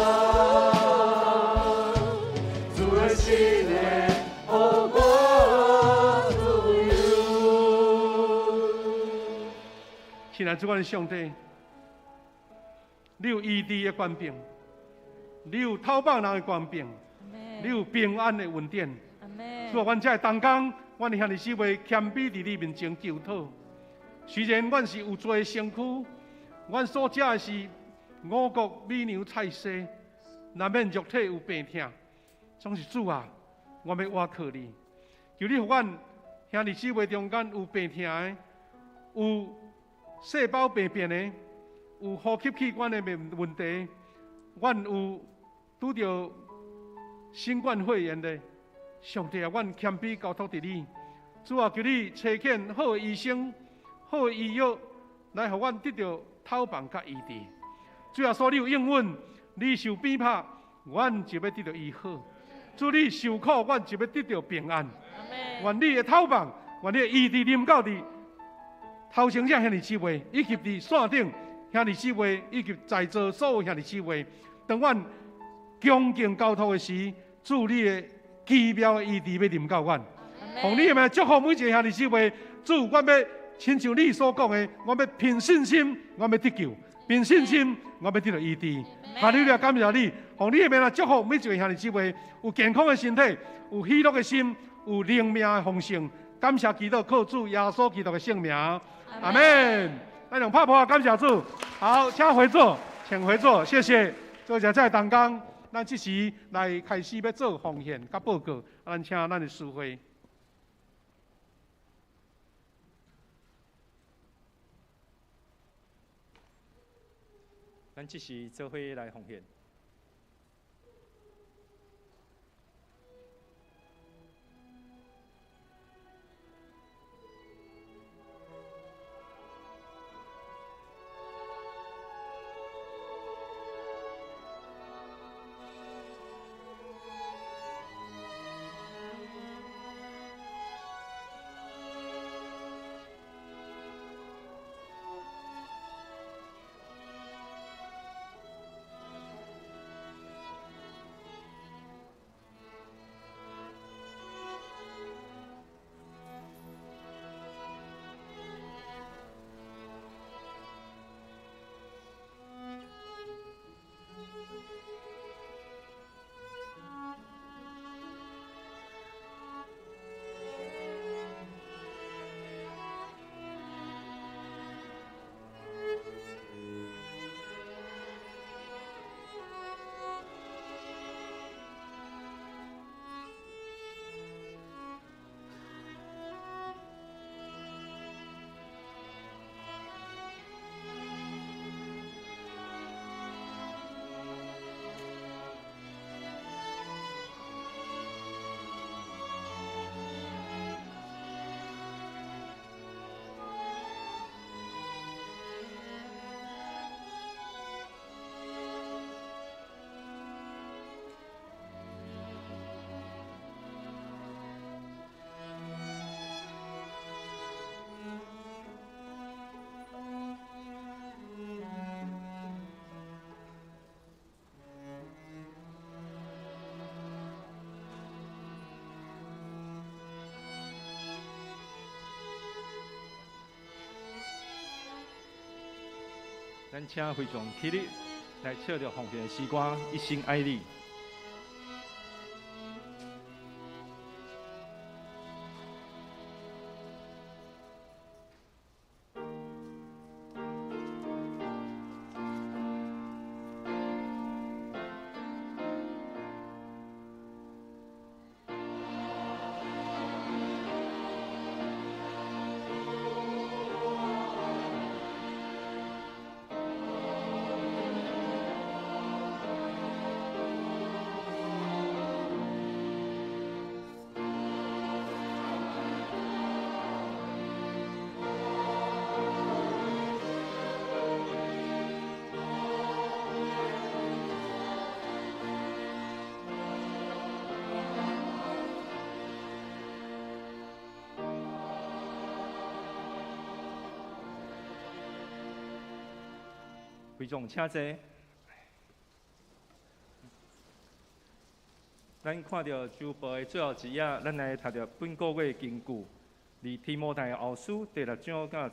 主的心会互我。亲爱的主，我的上帝，你有医治的权柄，你有透放人的权柄，你有平安的恩典。主啊，阮这同工，阮兄弟姊妹谦卑伫你面前求讨。虽然阮是有罪的身躯，阮所食的是五谷米牛菜色，难免肉体有病痛。总是主啊，我要倚靠你，求你互阮兄弟姊妹中间有病痛的，有细胞病变的，有呼吸器官的问题，阮有拄到新冠肺炎的，上帝啊，阮谦卑交托伫你。主啊，求你差遣好的医生、好的医药，来互阮得到透放甲医治。主啊，所你有应允，你受逼迫，阮就要得到医好；主你受苦，阮就要得到平安。愿你的透放，愿你的医治临到伫头前这兄弟姊妹，以及伫线顶兄弟姊妹，以及在座所有兄弟姊妹，当阮恭敬交托的时，主你的奇妙的医治要临到阮。奉你的名祝福每一个兄弟姊妹，主，我要亲像你所讲的，我要凭信心，我要得救；凭信心，我要得到医治。哈利路亚，感谢你！奉你的名来祝福每一个兄弟姊妹，有健康的身体，有喜乐的心，有灵命的丰盛。感谢基督，靠主耶稣基督的圣名。阿门。咱用拍拍感谢主。好，请回座，请回座，谢谢。做在同工，咱即时来开始要做奉献甲报告，咱请咱的师会。咱即时做伙来奉献。咱请会众起立，来唱着奉献的诗歌《一生爱你》。会众请坐。咱看到周报的最后一页，咱来读着本个月经句，离提摩太后书第6章到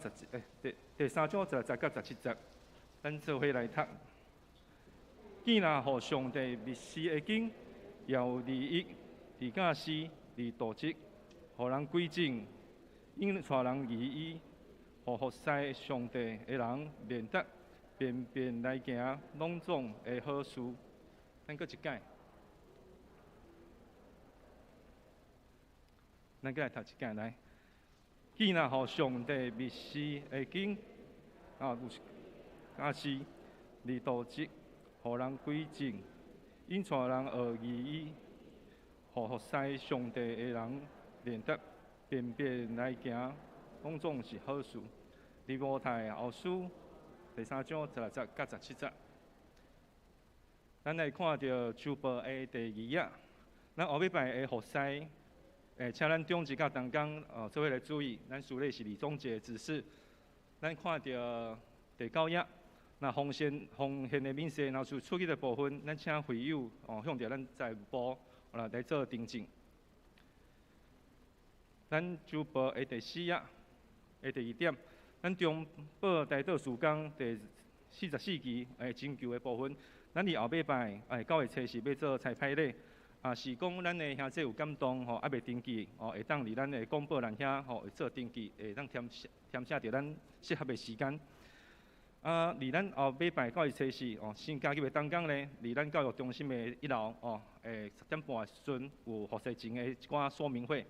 第3章17到17节，咱做伙来读。既然互上帝密施的经，也有利益、利假施、利道德，互人归正，因带人义意，互服侍上帝的人免得便便来行拢总的好事。咱搁一解，咱搁来读一解来。既然互上帝密施的经，假施、利道德，互人归正，因带人学义意，互服侍上帝的人免得便便来行拢总是好事。提摩太后书第3章16节到17节，咱来看到周报的第2页。咱后礼拜的服侍，请咱中一甲同工做伙来注意，咱属内是李总结指示。咱看到第9页，那奉献的民事，然后是出去的部分，咱请会友向着咱财务部来做订正。咱周报的第4页的第2点。咱中报大道事工第44期征求的部分，咱伫后礼拜9月初是要做彩排礼，是讲咱的兄弟有感动还未登记会当伫咱的广播栏遐会做登记，会当填写着咱适合的时间。伫咱后礼拜到初四新加入的当天呢，伫咱教育中心的1楼10点半的时阵有学习前的一寡说明会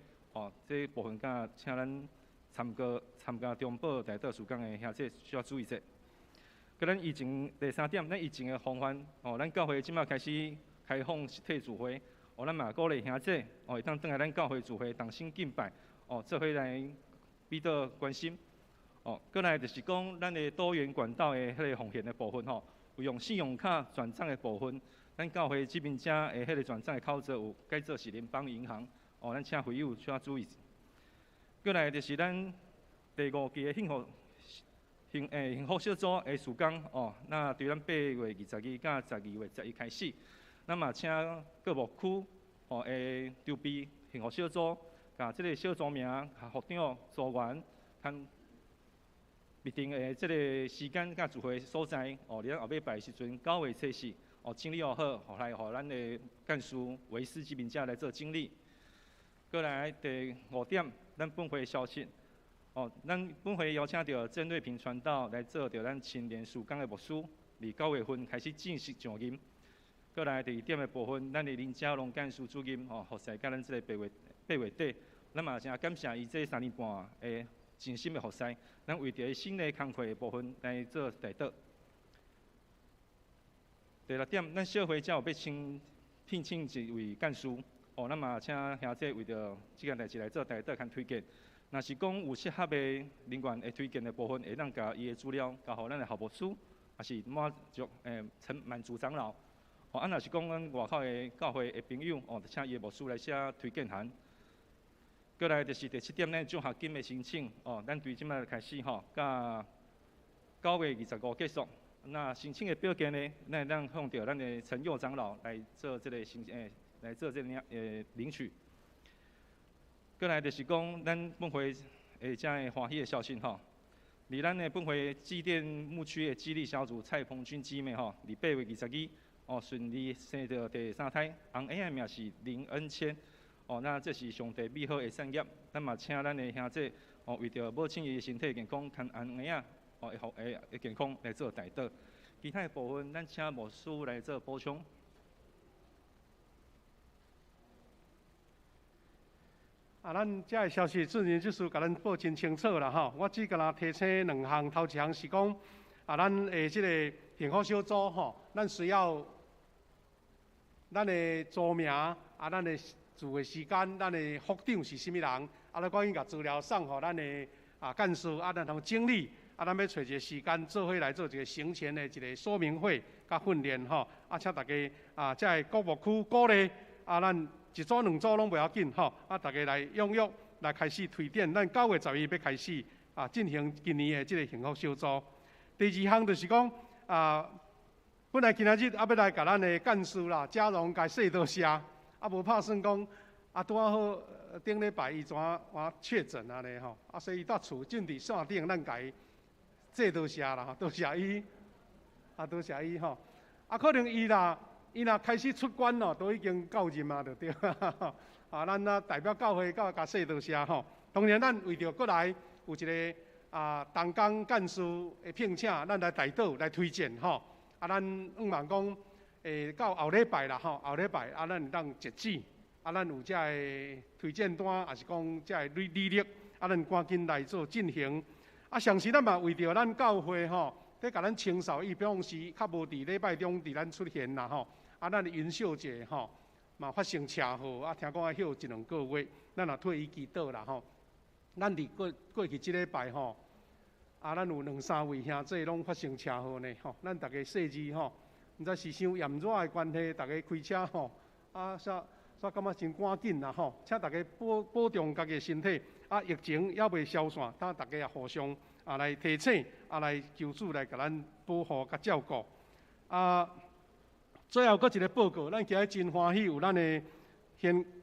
这部分请咱参加中保大道曙光的兄弟需要注意者。佮咱疫情第3点，咱疫情的防范咱教会即马开始开放实体聚会咱嘛鼓励兄弟会当转来咱教会聚会同心敬拜做伙来彼此关心过来就是讲咱的多元管道的迄个奉献的部分有用信用卡转账的部分，咱教会这边遮的迄个转账的口座有改做是联邦银行咱请会友需要注意。过来就是咱第5期的幸福小组的时间那对咱8月22到12月11开始，咱嘛请各牧区的筹备幸福小组，甲即个小组名、校长、组员，看密定的即个时间甲聚会所在伫咱后礼拜时阵9月初四整理好，互咱的干事维斯这边遮来做整理。过来第5点，咱本会消息咱本会邀请到郑瑞平传道来做着咱青年曙光的牧师，伫9月份开始正式上任。过来第2点的部分，咱的林佳龙干事主任服侍甲咱即个8月底，咱嘛诚感谢伊这3年半的真心的服侍，咱为着新的工课的部分来做带导。第6点，咱小会才有要聘请一位干事咱嘛请兄弟为着即件代志来做带导和推荐。若是讲有适合的人员的推荐的部分，会当甲伊的资料交互咱的校牧师，也是满足满足长老。若是讲咱外口的教会的朋友就请伊的牧师来写推荐函。过来就是第7点，咱奖学金的申请咱对即摆开始甲9月25结束。那申请的表件呢，咱会当向着咱的陈佑长老来做这个来做这个领取。过来就是讲，咱本会遮的欢喜的消息伫咱的本会祭奠牧区的激励小组蔡鹏君姊妹伫8月22顺利生着第3胎，红婴的名是林恩谦那这是上帝美好的产业，咱嘛请咱的兄弟为着母亲伊的身体健康，跟红婴的健康来做代祷。其他的部分，咱请牧师来做补充。咱遮个消息，自然就是甲咱报真清楚啦我只甲咱提醒2项，头一项是讲咱的即个幸福小组咱需要咱的组名咱的住的时间，咱的副长是甚物人咱赶紧甲资料送互咱的干事咱通整理咱要找一个时间做伙来做一个行前的一个说明会甲训练请大家遮个各牧区鼓励咱。1组2组拢袂要紧大家来踊跃来开始推展。咱9月12日要开始进行今年的即个幸福小组。第2项就是讲本来今仔日要来甲咱的干事啦、嘉荣甲说多谢，无拍算讲拄仔好顶礼拜伊怎确诊安尼所以伊到厝正伫线顶，咱甲伊说多谢啦，多谢伊多谢伊可能伊若开始出关都已经到任就对咱代表教会甲说多谢当然，咱为着过来有一个同工干事的聘请，咱来代祷来推荐咱望讲到后礼拜啦后礼拜咱会当截止咱有遮个推荐单，也是讲遮个履历咱赶紧来做进行上时咱嘛为着咱教会在甲咱清扫，比方是较无伫礼拜中伫咱出现啦咱的元宵节嘛发生车祸听讲休1、2个月，咱也替伊祈祷啦咱伫过去即礼拜咱有2、3位兄弟拢发生车祸呢咱大家细致毋知是伤炎热的关系，大家开车煞感觉真赶紧啦请大家保重家己的身体疫情还未消散，大家也互相来提醒来求主来甲咱保护甲照顾最后阁一个报告，咱今日真欢喜有咱的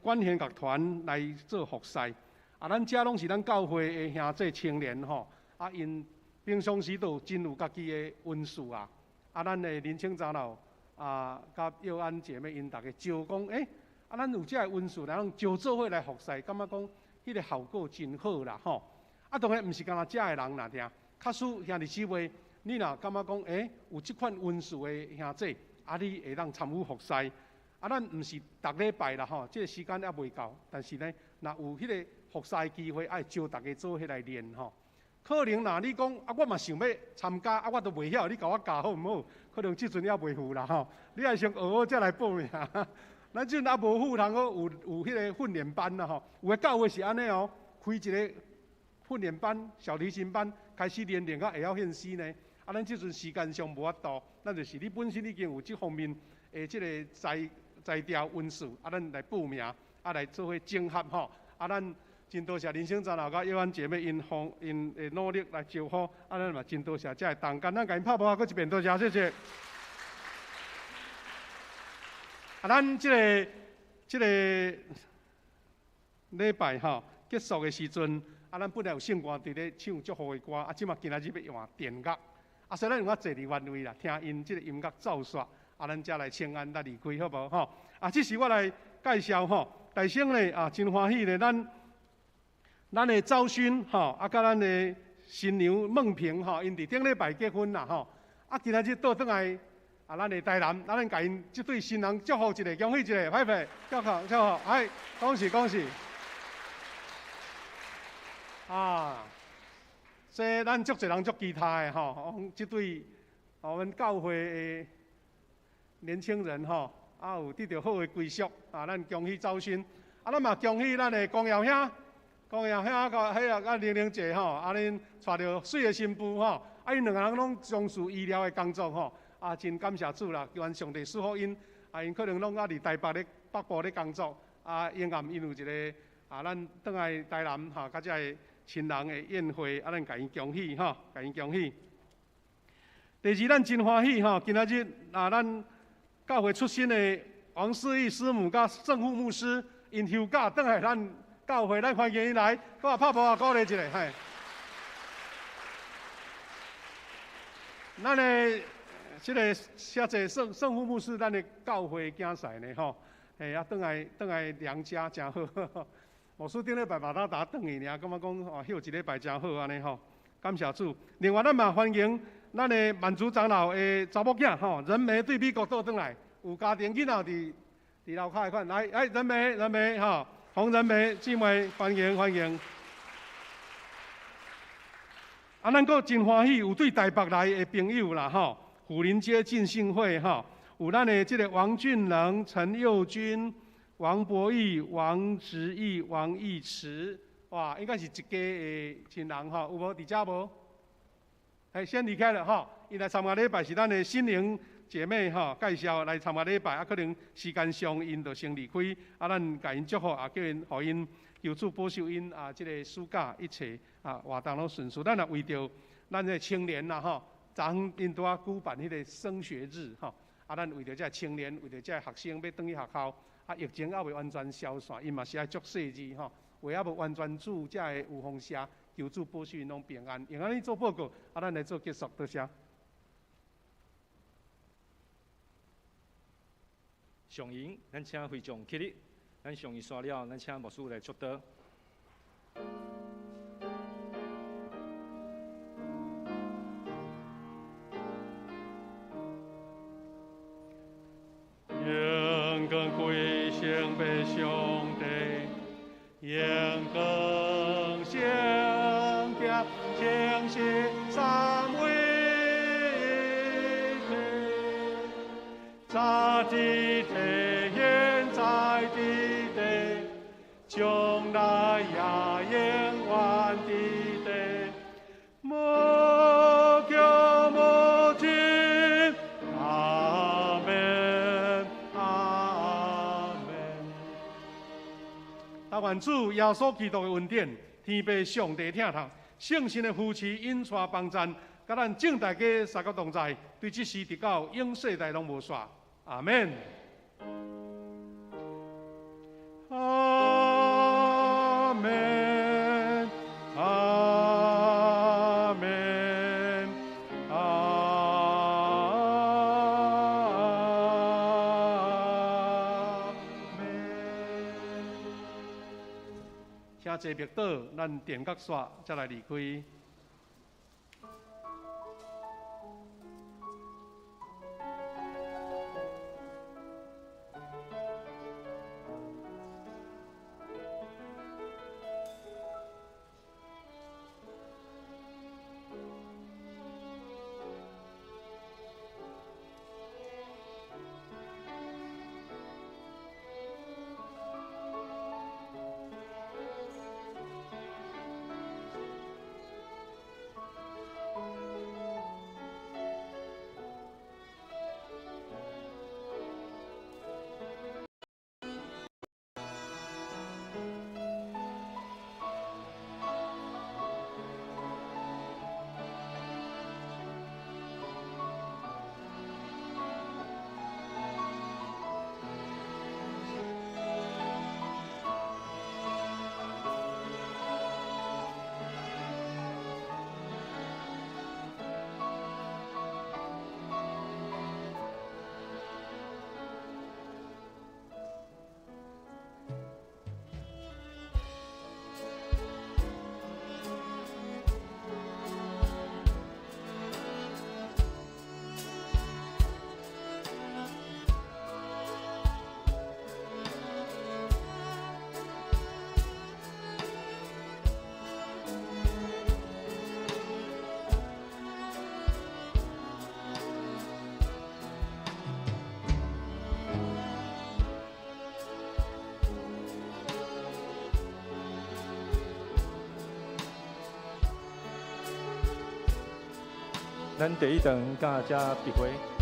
管弦乐团来做服侍咱遮拢是咱教会的兄弟青年因平常时都真有家己的温数咱的年轻长老甲佑安姐妹因大家招讲咱有遮个温数，咱招做伙来服侍，感觉讲迄个效果真好啦当然毋是干那遮个人啦听，较输兄弟姊妹，你若感觉讲，有即款温数的兄弟，你会当参与服侍。咱毋是逐礼拜啦吼，即个时间还未到，但是呢，若有迄个服侍的机会，爱招大家做伙来练吼。可能若你讲我嘛想要参加，我都袂晓，你甲我教好毋好？可能即阵还袂赴啦吼，你爱先学好才来报名。咱即阵还无赴，通好有迄个训练班啦吼。有的教会是安尼哦，开一个训练班、小提琴班，开始练到会晓献诗呢。咱即阵时间上无法度，咱就是你本身已经有即方面即个才调温数，咱来报名，来做伙整合吼。咱真多谢人生长老甲叶安姐妹因努力来招呼，咱嘛真多谢遮个同工，咱甲因拍拍，搁一遍多谢，谢谢。咱即个礼拜吼结束的时阵，咱本来有圣歌伫咧唱祝福的歌，即嘛今仔日要用电乐，所以咱用坐伫原位啦，听因即个音乐奏说，咱才来请安来离开，好无吼？这是我来介绍吼，大声咧真欢喜咧，咱的昭勋吼，甲咱的新娘孟平吼，因伫顶礼拜结婚啦吼，今仔日倒转来。咱的台南，咱甲因即对新人祝福一下，恭喜一下，拍拍，祝福，恭喜恭喜！这咱足侪人足期待的吼，即对我们教会的年轻人吼，有得到好的归宿，咱恭喜昭勋，咱嘛恭喜咱的公瑶兄，甲迄个玲玲姐吼，恁带着水的新妇吼，因两个人拢从事医疗的工作吼。真感谢主啦！愿上帝赐福因，因可能拢伫台北北部咧工作，因暗因有一个咱转来台南甲遮个亲人的宴会，咱甲因恭喜甲因恭喜。第二，咱真欢喜今仔日咱教会出身的王思义师母甲郑副牧师因休假转来咱教会，咱欢迎因来，我拍拍鼓励一下，咱的。即个写者圣副牧师，咱的教会竞赛呢吼，转来娘家真好。牧师顶礼拜把他打转去尔，感觉讲休一礼拜真好安尼吼，感谢主。另外，咱嘛欢迎咱的满族长老的查某囝吼，人梅对美国倒转来，有家庭囡仔伫楼骹款，来人梅吼，洪人梅姊妹欢迎。咱阁真欢喜，有对台北来的朋友啦吼。虎林街浸信会哈，有咱的这个王俊能、陈佑君、王博义、王直义、王义慈，哇，应该是一家的亲人哈，有无？伫遮无？先离开了哈。伊来参加礼拜是咱的心灵姐妹哈介绍来参加礼拜，可能时间上因就先离开，咱甲因祝福叫因，互因求主保守因这个暑假一切活动拢顺遂。咱也为着咱的青年啦哈。昨昏因拄举办迄个升学日吼，咱为着这青年，为着这学生要转去学校，疫情还未完全消散，因嘛是爱做细致吼，为还无完全主这个有风险，求主保守因拢平安。用安尼做报告，咱来做结束，多谢。上营，咱请会长起立，咱上营煞了，咱请牧师来祝祷。愿更归向被兄弟，愿更相加相信三位一体，在地地现在地地，将来也永远地地，莫叫莫听。愿主耶稣基督的恩典，天父上帝听头，圣神的扶持引带帮赞，甲咱正大家三个同在，对这事直到永世代拢无煞。阿门。阿门。阿门。请坐默祷，咱电角煞，再来离开。咱第一堂甲遮闭会。